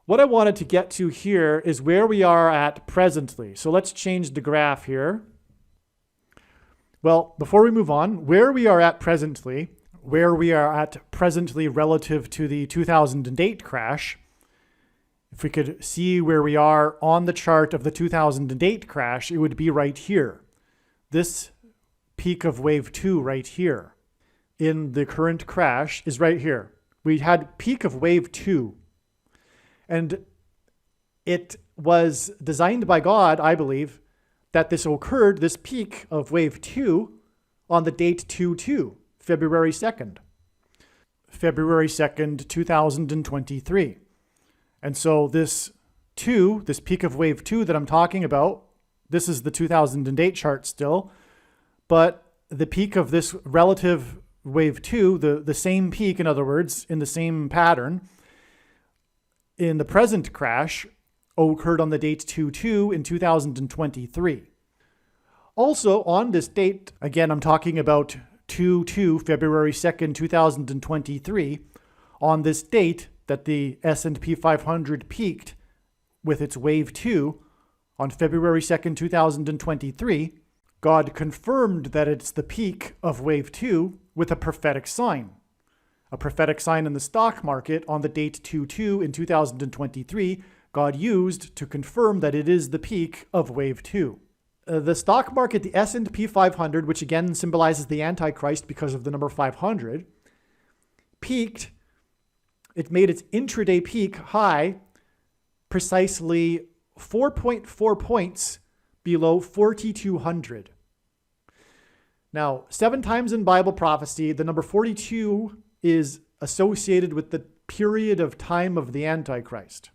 what I wanted to get to here is where we are at presently. So let's change the graph here. Well, before we move on, where we are at presently relative to the 2008 crash, if we could see where we are on the chart of the 2008 crash, it would be right here. This peak of wave 2 right here in the current crash is right here. We had peak of wave 2, and it was designed by God, I believe, that this occurred, this peak of wave 2, on the date 2/2, February 2nd. February 2nd, 2023. And so this peak of wave 2 that I'm talking about, this is the 2008 chart still, but the peak of this relative wave 2, the same peak, in other words, in the same pattern, in the present crash, occurred on the date 2/2 in 2023. Also on this date, again, I'm talking about 2/2, February 2nd, 2023, on this date that the S&P 500 peaked with its wave 2 on February 2nd, 2023, God confirmed that it's the peak of wave 2 with a prophetic sign. A prophetic sign in the stock market on the date 2/2 in 2023, God used to confirm that it is the peak of wave 2. The stock market, the S&P 500, which again symbolizes the Antichrist because of the number 500, peaked. It made its intraday peak high precisely 4.4 points below 4,200. Now, 7 times in Bible prophecy, the number 42 is associated with the period of time of the Antichrist.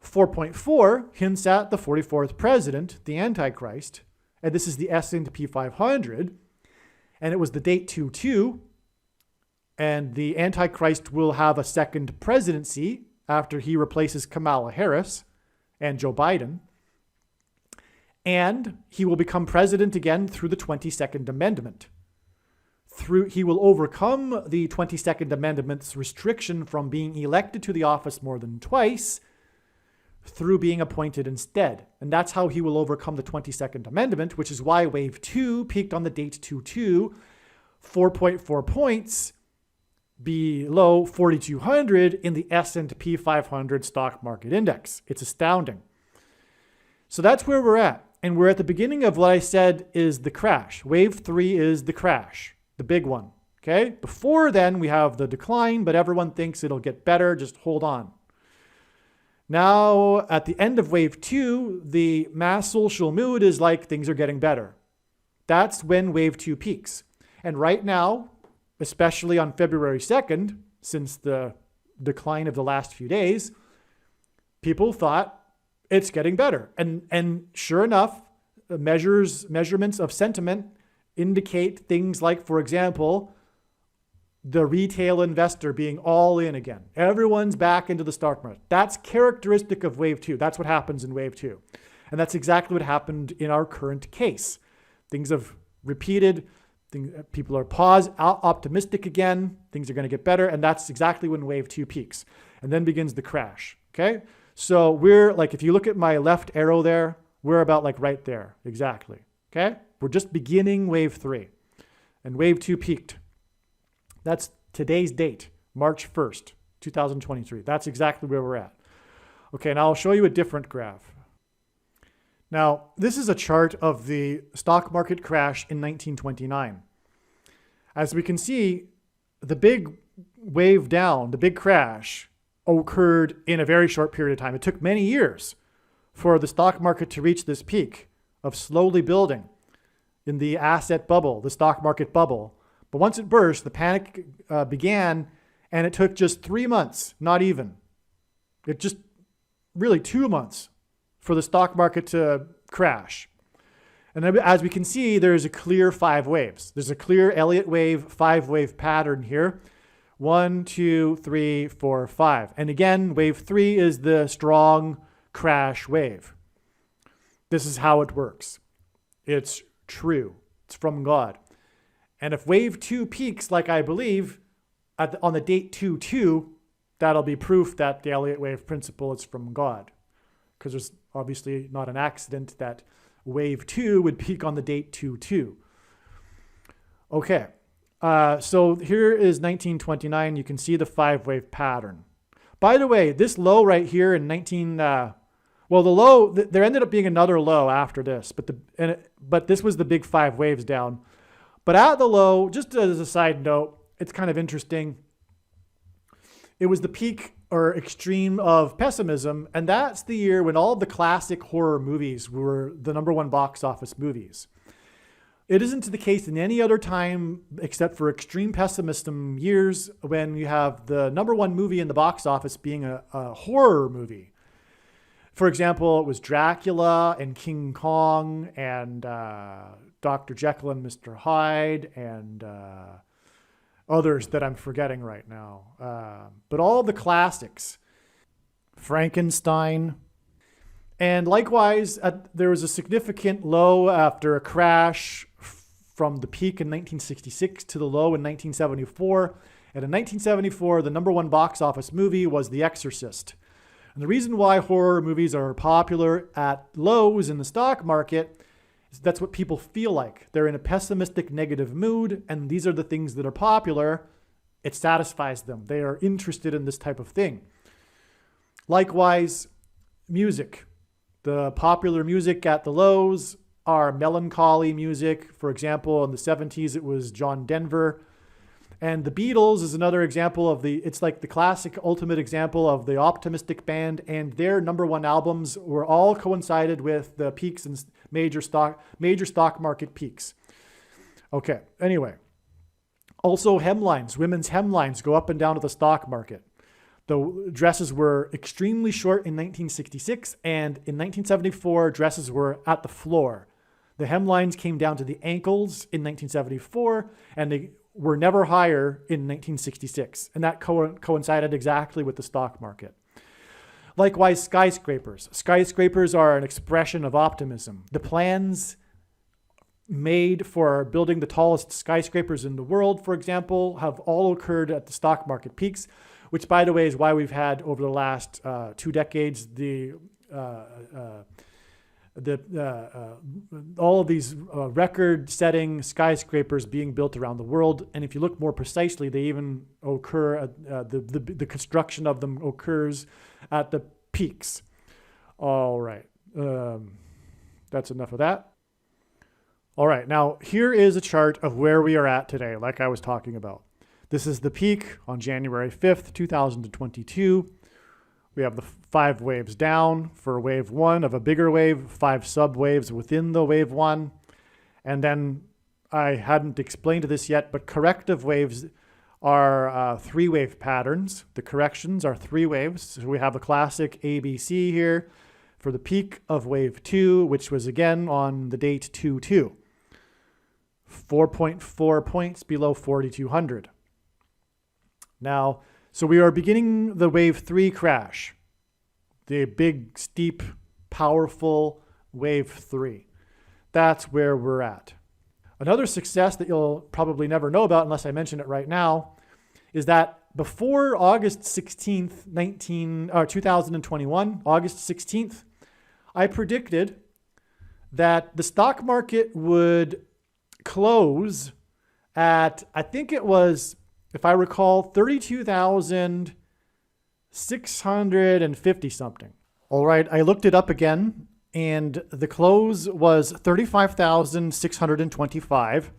4.4 hints at the 44th president, the Antichrist, and this is the S&P 500, and it was the date 2/2, and the Antichrist will have a second presidency after he replaces Kamala Harris and Joe Biden, and he will become president again through the 22nd Amendment. He will overcome the 22nd Amendment's restriction from being elected to the office more than twice through being appointed instead. And that's how he will overcome the 22nd Amendment, which is why wave 2 peaked on the date 2/2, 4.4 points below 4,200 in the S&P 500 stock market index. It's astounding. So that's where we're at. And we're at the beginning of what I said is the crash. Wave 3 is the crash, the big one. Okay? Before then, we have the decline, but everyone thinks it'll get better. Just hold on. Now, at the end of wave 2, the mass social mood is like things are getting better. That's when wave 2 peaks. And right now, especially on February 2nd, since the decline of the last few days, people thought it's getting better. And sure enough, measurements of sentiment indicate things like, for example, the retail investor being all in again. Everyone's back into the stock market. That's characteristic of wave 2. That's what happens in wave 2. And that's exactly what happened in our current case. Things have repeated. People are optimistic again. Things are going to get better. And that's exactly when wave 2 peaks. And then begins the crash. Okay? So we're like, if you look at my left arrow there, we're about like right there. Exactly. Okay? We're just beginning wave 3. And wave 2 peaked. That's today's date, March 1st, 2023. That's exactly where we're at. Okay, now I'll show you a different graph. Now, this is a chart of the stock market crash in 1929. As we can see, the big wave down, the big crash, occurred in a very short period of time. It took many years for the stock market to reach this peak of slowly building in the asset bubble, the stock market bubble. But once it burst, the panic began, and it took just 3 months, not even. It just really 2 months for the stock market to crash. And as we can see, there's a clear 5 waves. There's a clear Elliott wave, 5-wave pattern here. 1, 2, 3, 4, 5. And again, wave 3 is the strong crash wave. This is how it works. It's true. It's from God. And if wave 2 peaks, like I believe, on the date 2-2, that'll be proof that the Elliott wave principle is from God. Because there's obviously not an accident that wave 2 would peak on the date 2-2. Okay, so here is 1929. You can see the 5-wave pattern. By the way, this low right here in the low, there ended up being another low after this, but this was the big 5 waves down. But at the low, just as a side note, it's kind of interesting. It was the peak or extreme of pessimism, and that's the year when all the classic horror movies were the #1 box office movies. It isn't the case in any other time except for extreme pessimism years when you have the #1 movie in the box office being a horror movie. For example, it was Dracula and King Kong and Dr. Jekyll and Mr. Hyde and others that I'm forgetting right now. But all the classics, Frankenstein. And likewise, there was a significant low after a crash from the peak in 1966 to the low in 1974. And in 1974, the #1 box office movie was The Exorcist. And the reason why horror movies are popular at lows in the stock market is that's what people feel like. They're in a pessimistic, negative mood, and these are the things that are popular. It satisfies them. They are interested in this type of thing. Likewise, music. The popular music at the lows are melancholy music. For example, in the 70s, it was John Denver. And the Beatles is another example of it's like the classic ultimate example of the optimistic band, and their #1 albums were all coincided with the peaks in major stock market peaks. Okay, anyway. Also hemlines, women's hemlines go up and down to the stock market. The dresses were extremely short in 1966, and in 1974, dresses were at the floor. The hemlines came down to the ankles in 1974, and they were never higher in 1966. And that coincided exactly with the stock market. Likewise, skyscrapers. Skyscrapers are an expression of optimism. The plans made for building the tallest skyscrapers in the world, for example, have all occurred at the stock market peaks, which, by the way, is why we've had over the last 2 decades all of these record-setting skyscrapers being built around the world. And if you look more precisely, they even occur. The construction of them occurs at the peaks. All right, that's enough of that. All right, now here is a chart of where we are at today, like I was talking about. This is the peak on January 5th, 2022. We have the 5 waves down for wave 1 of a bigger wave, 5 sub-waves within the wave 1. And then I hadn't explained this yet, but corrective waves are 3-wave patterns. The corrections are 3 waves. So we have a classic ABC here for the peak of wave 2, which was again on the date 2-2. 4.4 points below 4,200. Now, so we are beginning the wave 3 crash, the big, steep, powerful wave 3. That's where we're at. Another success that you'll probably never know about unless I mention it right now is that before August 16th, 2021, August 16th, I predicted that the stock market would close at, I think it was, if I recall, 32,650 something. All right, I looked it up again, and the close was 35,625.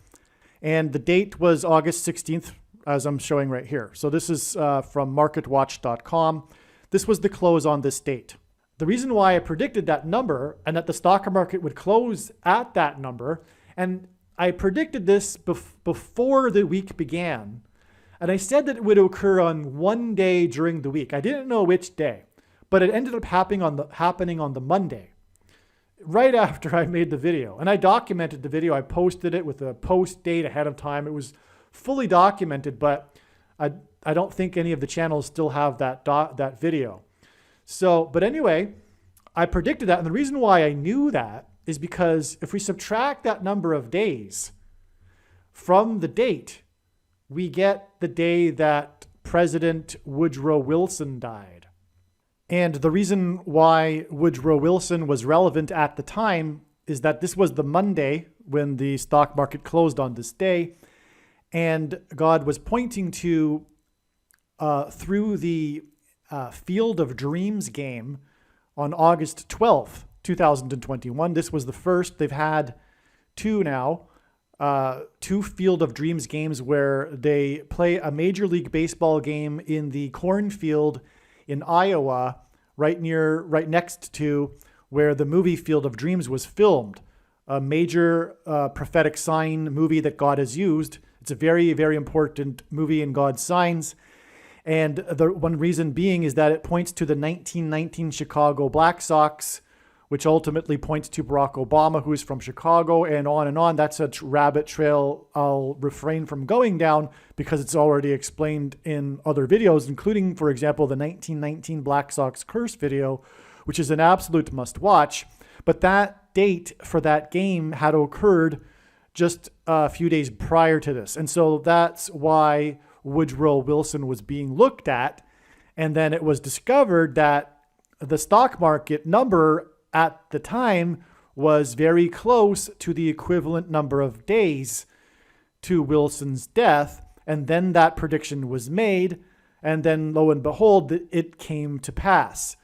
And the date was August 16th, as I'm showing right here. So this is from marketwatch.com. This was the close on this date. The reason why I predicted that number and that the stock market would close at that number, and I predicted this before the week began, and I said that it would occur on one day during the week. I didn't know which day, but it ended up happening on the Monday, right after I made the video. And I documented the video. I posted it with a post date ahead of time. It was fully documented, but I don't think any of the channels still have that video. So, but anyway, I predicted that. And the reason why I knew that is because if we subtract that number of days from the date, we get the day that President Woodrow Wilson died. And the reason why Woodrow Wilson was relevant at the time is that this was the Monday when the stock market closed on this day. And God was pointing to, through the Field of Dreams game on August 12th, 2021. This was the first. They've had two now, two Field of Dreams games where they play a Major League Baseball game in the cornfield in Iowa, right next to where the movie Field of Dreams was filmed, a major prophetic sign movie that God has used. It's a very, very important movie in God's signs. And the one reason being is that it points to the 1919 Chicago Black Sox, which ultimately points to Barack Obama, who's from Chicago, and on and on. That's a rabbit trail I'll refrain from going down because it's already explained in other videos, including, for example, the 1919 Black Sox curse video, which is an absolute must-watch. But that date for that game had occurred just a few days prior to this. And so that's why Woodrow Wilson was being looked at. And then it was discovered that the stock market number at the time was very close to the equivalent number of days to Wilson's death. And then that prediction was made. And then lo and behold, it came to pass.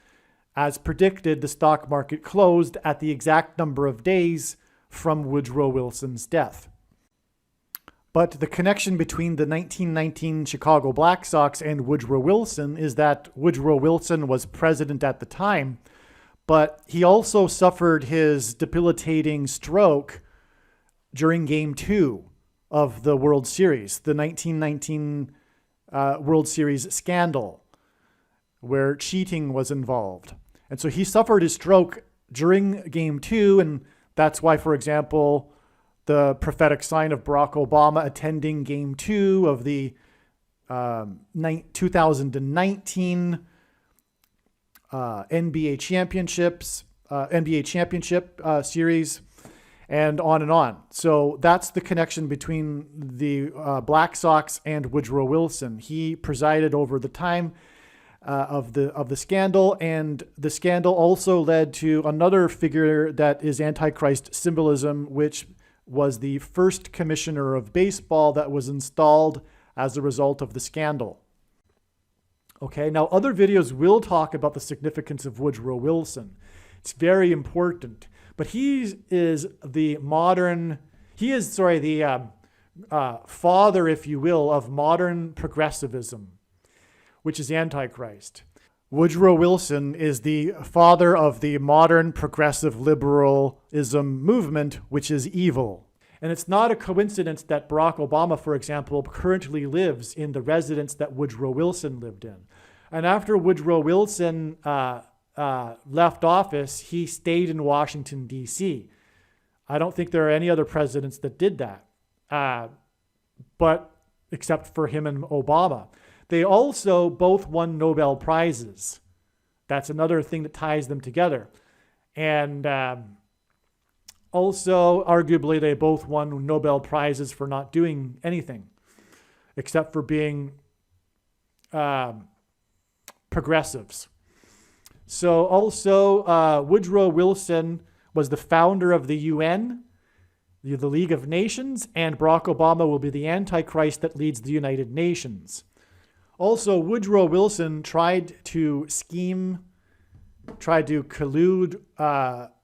As predicted, the stock market closed at the exact number of days from Woodrow Wilson's death. But the connection between the 1919 Chicago Black Sox and Woodrow Wilson is that Woodrow Wilson was president at the time, but he also suffered his debilitating stroke during Game 2 of the World Series, the 1919 World Series scandal, where cheating was involved. And so he suffered his stroke during Game 2, and that's why, for example, the prophetic sign of Barack Obama attending Game 2 of the 2019 NBA championship series, and on and on. So that's the connection between the Black Sox and Woodrow Wilson. He presided over the time of the scandal, and the scandal also led to another figure that is Antichrist symbolism, which was the first commissioner of baseball that was installed as a result of the scandal. Okay, now other videos will talk about the significance of Woodrow Wilson. It's very important, but he is the father, if you will, of modern progressivism, which is Antichrist. Woodrow Wilson is the father of the modern progressive liberalism movement, which is evil. And it's not a coincidence that Barack Obama, for example, currently lives in the residence that Woodrow Wilson lived in. And after Woodrow Wilson left office, he stayed in Washington, D.C. I don't think there are any other presidents that did that, but except for him and Obama. They also both won Nobel Prizes. That's another thing that ties them together. And also, arguably, they both won Nobel Prizes for not doing anything except for being progressives. So also, Woodrow Wilson was the founder of the UN, the League of Nations, and Barack Obama will be the Antichrist that leads the United Nations. Also, Woodrow Wilson tried to collude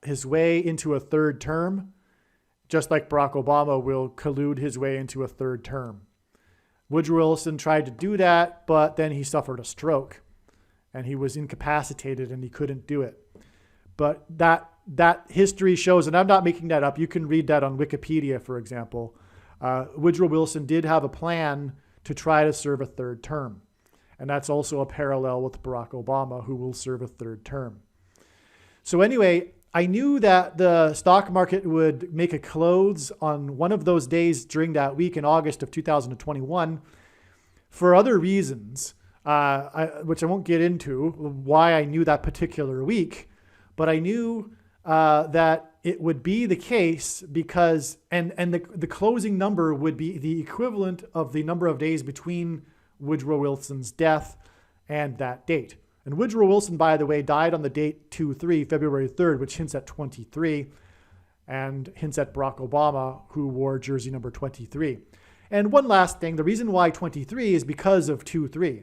his way into a third term just like Barack Obama will collude his way into a third term. Woodrow Wilson tried to do that, but then he suffered a stroke and he was incapacitated and he couldn't do it. But that history shows, and I'm not making that up, you can read that on Wikipedia, for example. Woodrow Wilson did have a plan to try to serve a third term. And that's also a parallel with Barack Obama, who will serve a third term. So anyway, I knew that the stock market would make a close on one of those days during that week in August of 2021 for other reasons, which I won't get into, why I knew that particular week. But I knew that it would be the case because, and the closing number would be the equivalent of the number of days between Woodrow Wilson's death and that date. And Woodrow Wilson, by the way, died on the date 2/3, February 3rd, which hints at 23, and hints at Barack Obama, who wore jersey number 23. And one last thing, the reason why 23 is because of 2/3.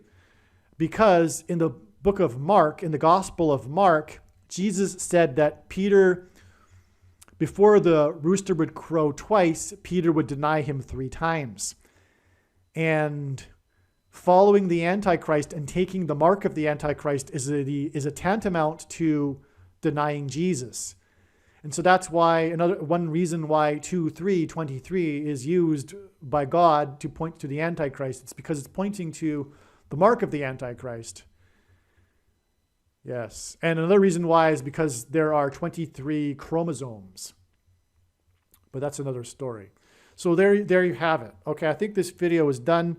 Because in the book of Mark, in the Gospel of Mark, Jesus said that Peter, before the rooster would crow twice, Peter would deny him 3 times. And following the Antichrist and taking the mark of the Antichrist is a tantamount to denying Jesus. And so that's why one reason why 23 is used by God to point to the Antichrist. It's because it's pointing to the mark of the Antichrist. Yes. And another reason why is because there are 23 chromosomes. But that's another story. So there you have it. Okay, I think this video is done.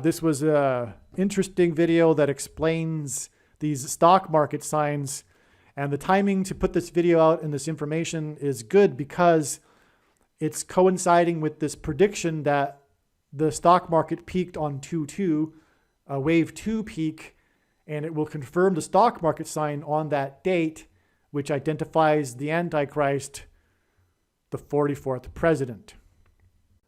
This was an interesting video that explains these stock market signs. And the timing to put this video out and this information is good because it's coinciding with this prediction that the stock market peaked on 2/2, a wave 2 peak, and it will confirm the stock market sign on that date, which identifies the Antichrist, the 44th president.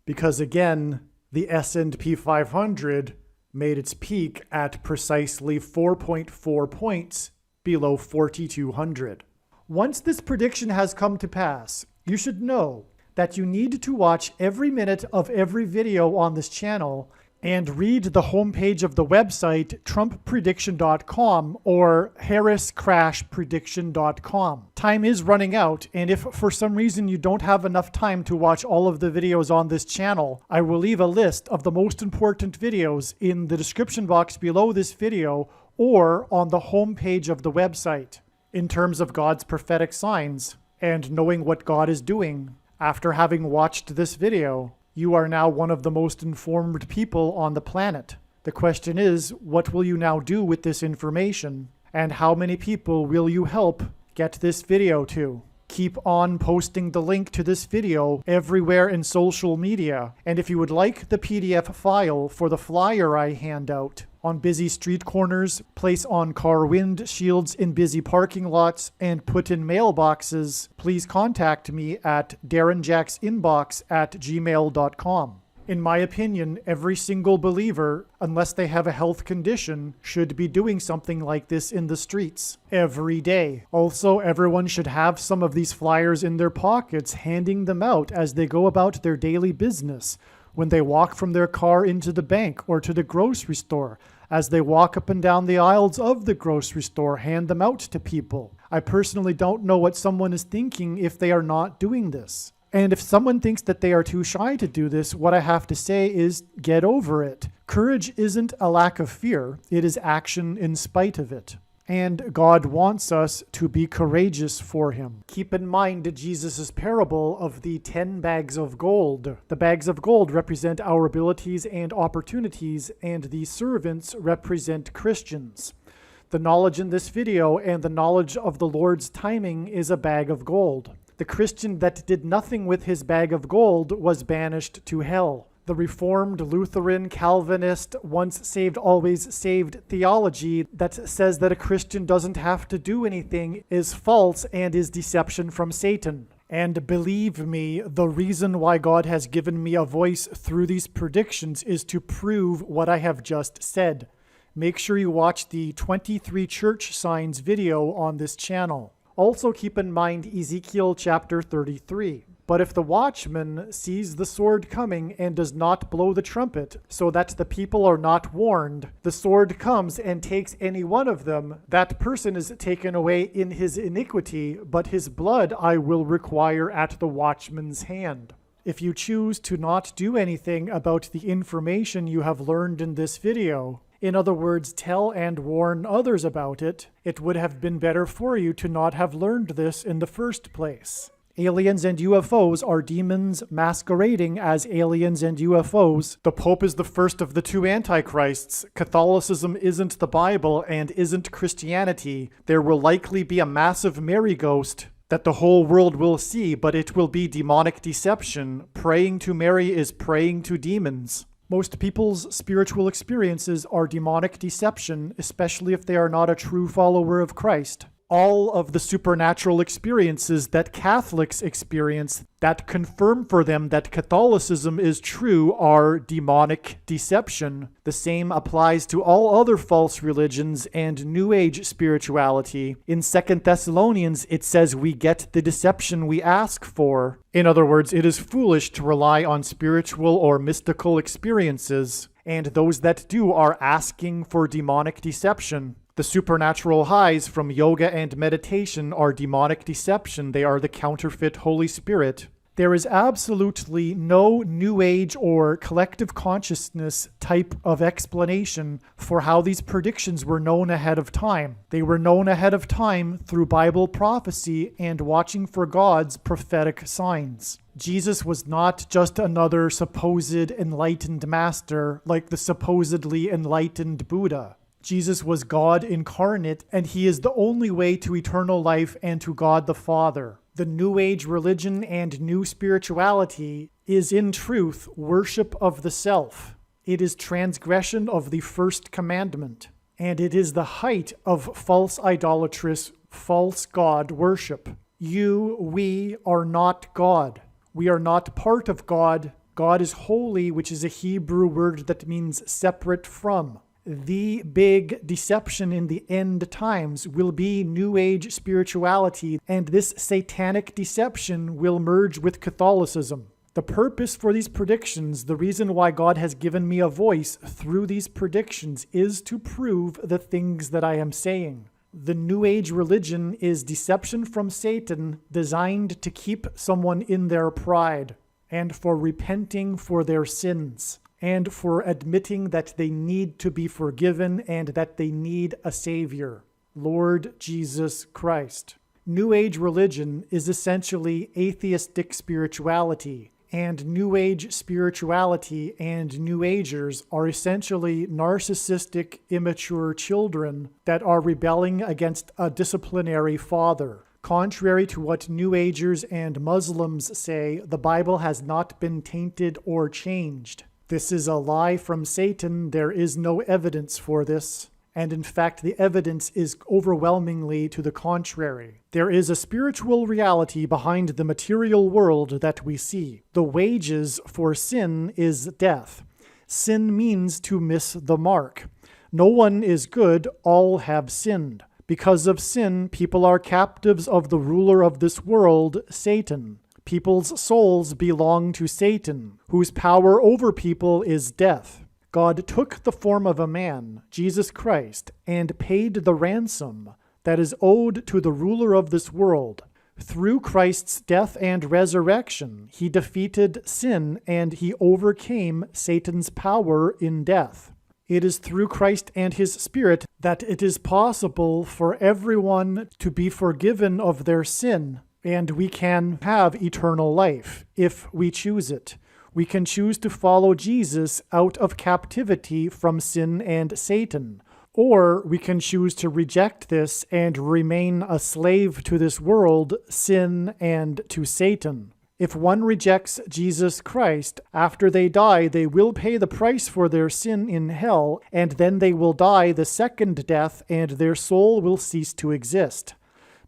Because again, the S&P 500 made its peak at precisely 4.4 points below 4,200. Once this prediction has come to pass, you should know that you need to watch every minute of every video on this channel and read the homepage of the website trumpprediction.com or harriscrashprediction.com. Time is running out, and if for some reason you don't have enough time to watch all of the videos on this channel, I will leave a list of the most important videos in the description box below this video or on the homepage of the website. In terms of God's prophetic signs and knowing what God is doing, after having watched this video, you are now one of the most informed people on the planet. The question is, what will you now do with this information? And how many people will you help get this video to? Keep on posting the link to this video everywhere in social media. And if you would like the PDF file for the flyer I hand out on busy street corners, place on car windshields in busy parking lots, and put in mailboxes, please contact me at darrenjacksinbox@gmail.com. In my opinion, every single believer, unless they have a health condition, should be doing something like this in the streets every day. Also, everyone should have some of these flyers in their pockets, handing them out as they go about their daily business, when they walk from their car into the bank or to the grocery store. As they walk up and down the aisles of the grocery store, hand them out to people. I personally don't know what someone is thinking if they are not doing this. And if someone thinks that they are too shy to do this, what I have to say is get over it. Courage isn't a lack of fear. It is action in spite of it. And God wants us to be courageous for him. Keep in mind Jesus' parable of the 10 bags of gold. The bags of gold represent our abilities and opportunities, and the servants represent Christians. The knowledge in this video and the knowledge of the Lord's timing is a bag of gold. The Christian that did nothing with his bag of gold was banished to hell. The Reformed, Lutheran, Calvinist, once saved, always saved theology that says that a Christian doesn't have to do anything is false and is deception from Satan. And believe me, the reason why God has given me a voice through these predictions is to prove what I have just said. Make sure you watch the 23 church signs video on this channel. Also keep in mind Ezekiel chapter 33. But if the watchman sees the sword coming and does not blow the trumpet, so that the people are not warned, the sword comes and takes any one of them, that person is taken away in his iniquity, but his blood I will require at the watchman's hand. If you choose to not do anything about the information you have learned in this video, in other words, tell and warn others about it, it would have been better for you to not have learned this in the first place. Aliens and UFOs are demons masquerading as aliens and UFOs. The Pope is the first of the two antichrists. Catholicism isn't the Bible and isn't Christianity. There will likely be a massive Mary ghost that the whole world will see, but it will be demonic deception. Praying to Mary is praying to demons. Most people's spiritual experiences are demonic deception, especially if they are not a true follower of Christ. All of the supernatural experiences that Catholics experience that confirm for them that Catholicism is true are demonic deception. The same applies to all other false religions and New Age spirituality. In 2 Thessalonians, it says we get the deception we ask for. In other words, it is foolish to rely on spiritual or mystical experiences, and those that do are asking for demonic deception. The supernatural highs from yoga and meditation are demonic deception. They are the counterfeit Holy Spirit. There is absolutely no New Age or collective consciousness type of explanation for how these predictions were known ahead of time. They were known ahead of time through Bible prophecy and watching for God's prophetic signs. Jesus was not just another supposed enlightened master like the supposedly enlightened Buddha. Jesus was God incarnate, and he is the only way to eternal life and to God the Father. The New Age religion and new spirituality is in truth worship of the self. It is transgression of the first commandment, and it is the height of false idolatrous, false God worship. We are not God. We are not part of God. God is holy, which is a Hebrew word that means separate from. The big deception in the end times will be New Age spirituality, and this satanic deception will merge with Catholicism. The purpose for these predictions, the reason why God has given me a voice through these predictions, is to prove the things that I am saying. The New Age religion is deception from Satan designed to keep someone in their pride and for repenting for their sins, and for admitting that they need to be forgiven and that they need a Savior, Lord Jesus Christ. New Age religion is essentially atheistic spirituality, and New Age spirituality and New Agers are essentially narcissistic, immature children that are rebelling against a disciplinary father. Contrary to what New Agers and Muslims say, the Bible has not been tainted or changed. This is a lie from Satan. There is no evidence for this. And in fact, the evidence is overwhelmingly to the contrary. There is a spiritual reality behind the material world that we see. The wages for sin is death. Sin means to miss the mark. No one is good, all have sinned. Because of sin, people are captives of the ruler of this world, Satan. People's souls belong to Satan, whose power over people is death. God took the form of a man, Jesus Christ, and paid the ransom that is owed to the ruler of this world. Through Christ's death and resurrection, he defeated sin and he overcame Satan's power in death. It is through Christ and his Spirit that it is possible for everyone to be forgiven of their sin, and we can have eternal life if we choose it. We can choose to follow Jesus out of captivity from sin and Satan, or we can choose to reject this and remain a slave to this world, sin, and to Satan. If one rejects Jesus Christ, after they die, they will pay the price for their sin in hell, and then they will die the second death, and their soul will cease to exist.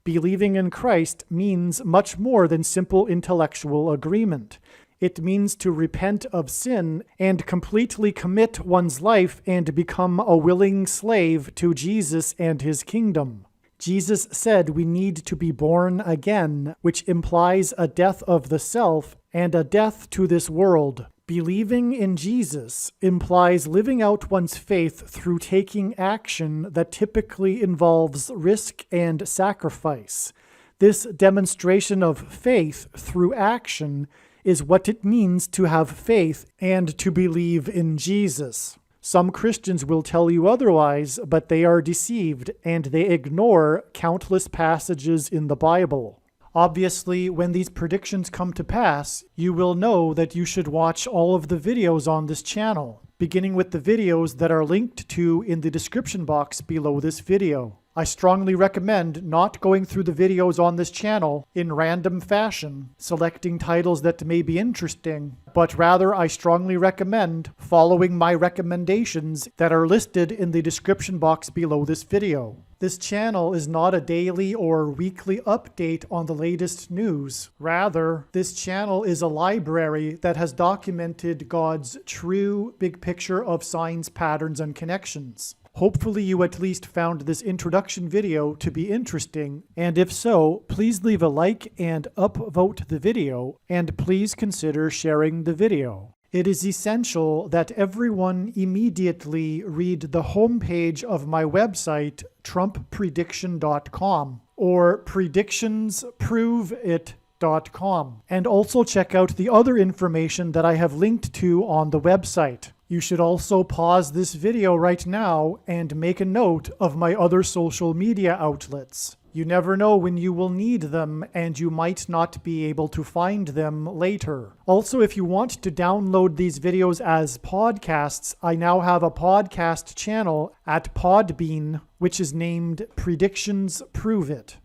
Believing in Christ means much more than simple intellectual agreement. It means to repent of sin and completely commit one's life and become a willing slave to Jesus and his kingdom. Jesus said we need to be born again, which implies a death of the self and a death to this world. Believing in Jesus implies living out one's faith through taking action that typically involves risk and sacrifice. This demonstration of faith through action is what it means to have faith and to believe in Jesus. Some Christians will tell you otherwise, but they are deceived and they ignore countless passages in the Bible. Obviously, when these predictions come to pass, you will know that you should watch all of the videos on this channel, beginning with the videos that are linked to in the description box below this video. I strongly recommend not going through the videos on this channel in random fashion, selecting titles that may be interesting, but rather I strongly recommend following my recommendations that are listed in the description box below this video. This channel is not a daily or weekly update on the latest news. Rather, this channel is a library that has documented God's true big picture of signs, patterns, and connections. Hopefully you at least found this introduction video to be interesting, and if so, please leave a like and upvote the video, and please consider sharing the video. It is essential that everyone immediately read the homepage of my website, TrumpPrediction.com, or PredictionsProveIt.com, and also check out the other information that I have linked to on the website. You should also pause this video right now and make a note of my other social media outlets. You never know when you will need them, and you might not be able to find them later. Also, if you want to download these videos as podcasts, I now have a podcast channel at Podbean, which is named Predictions Prove It.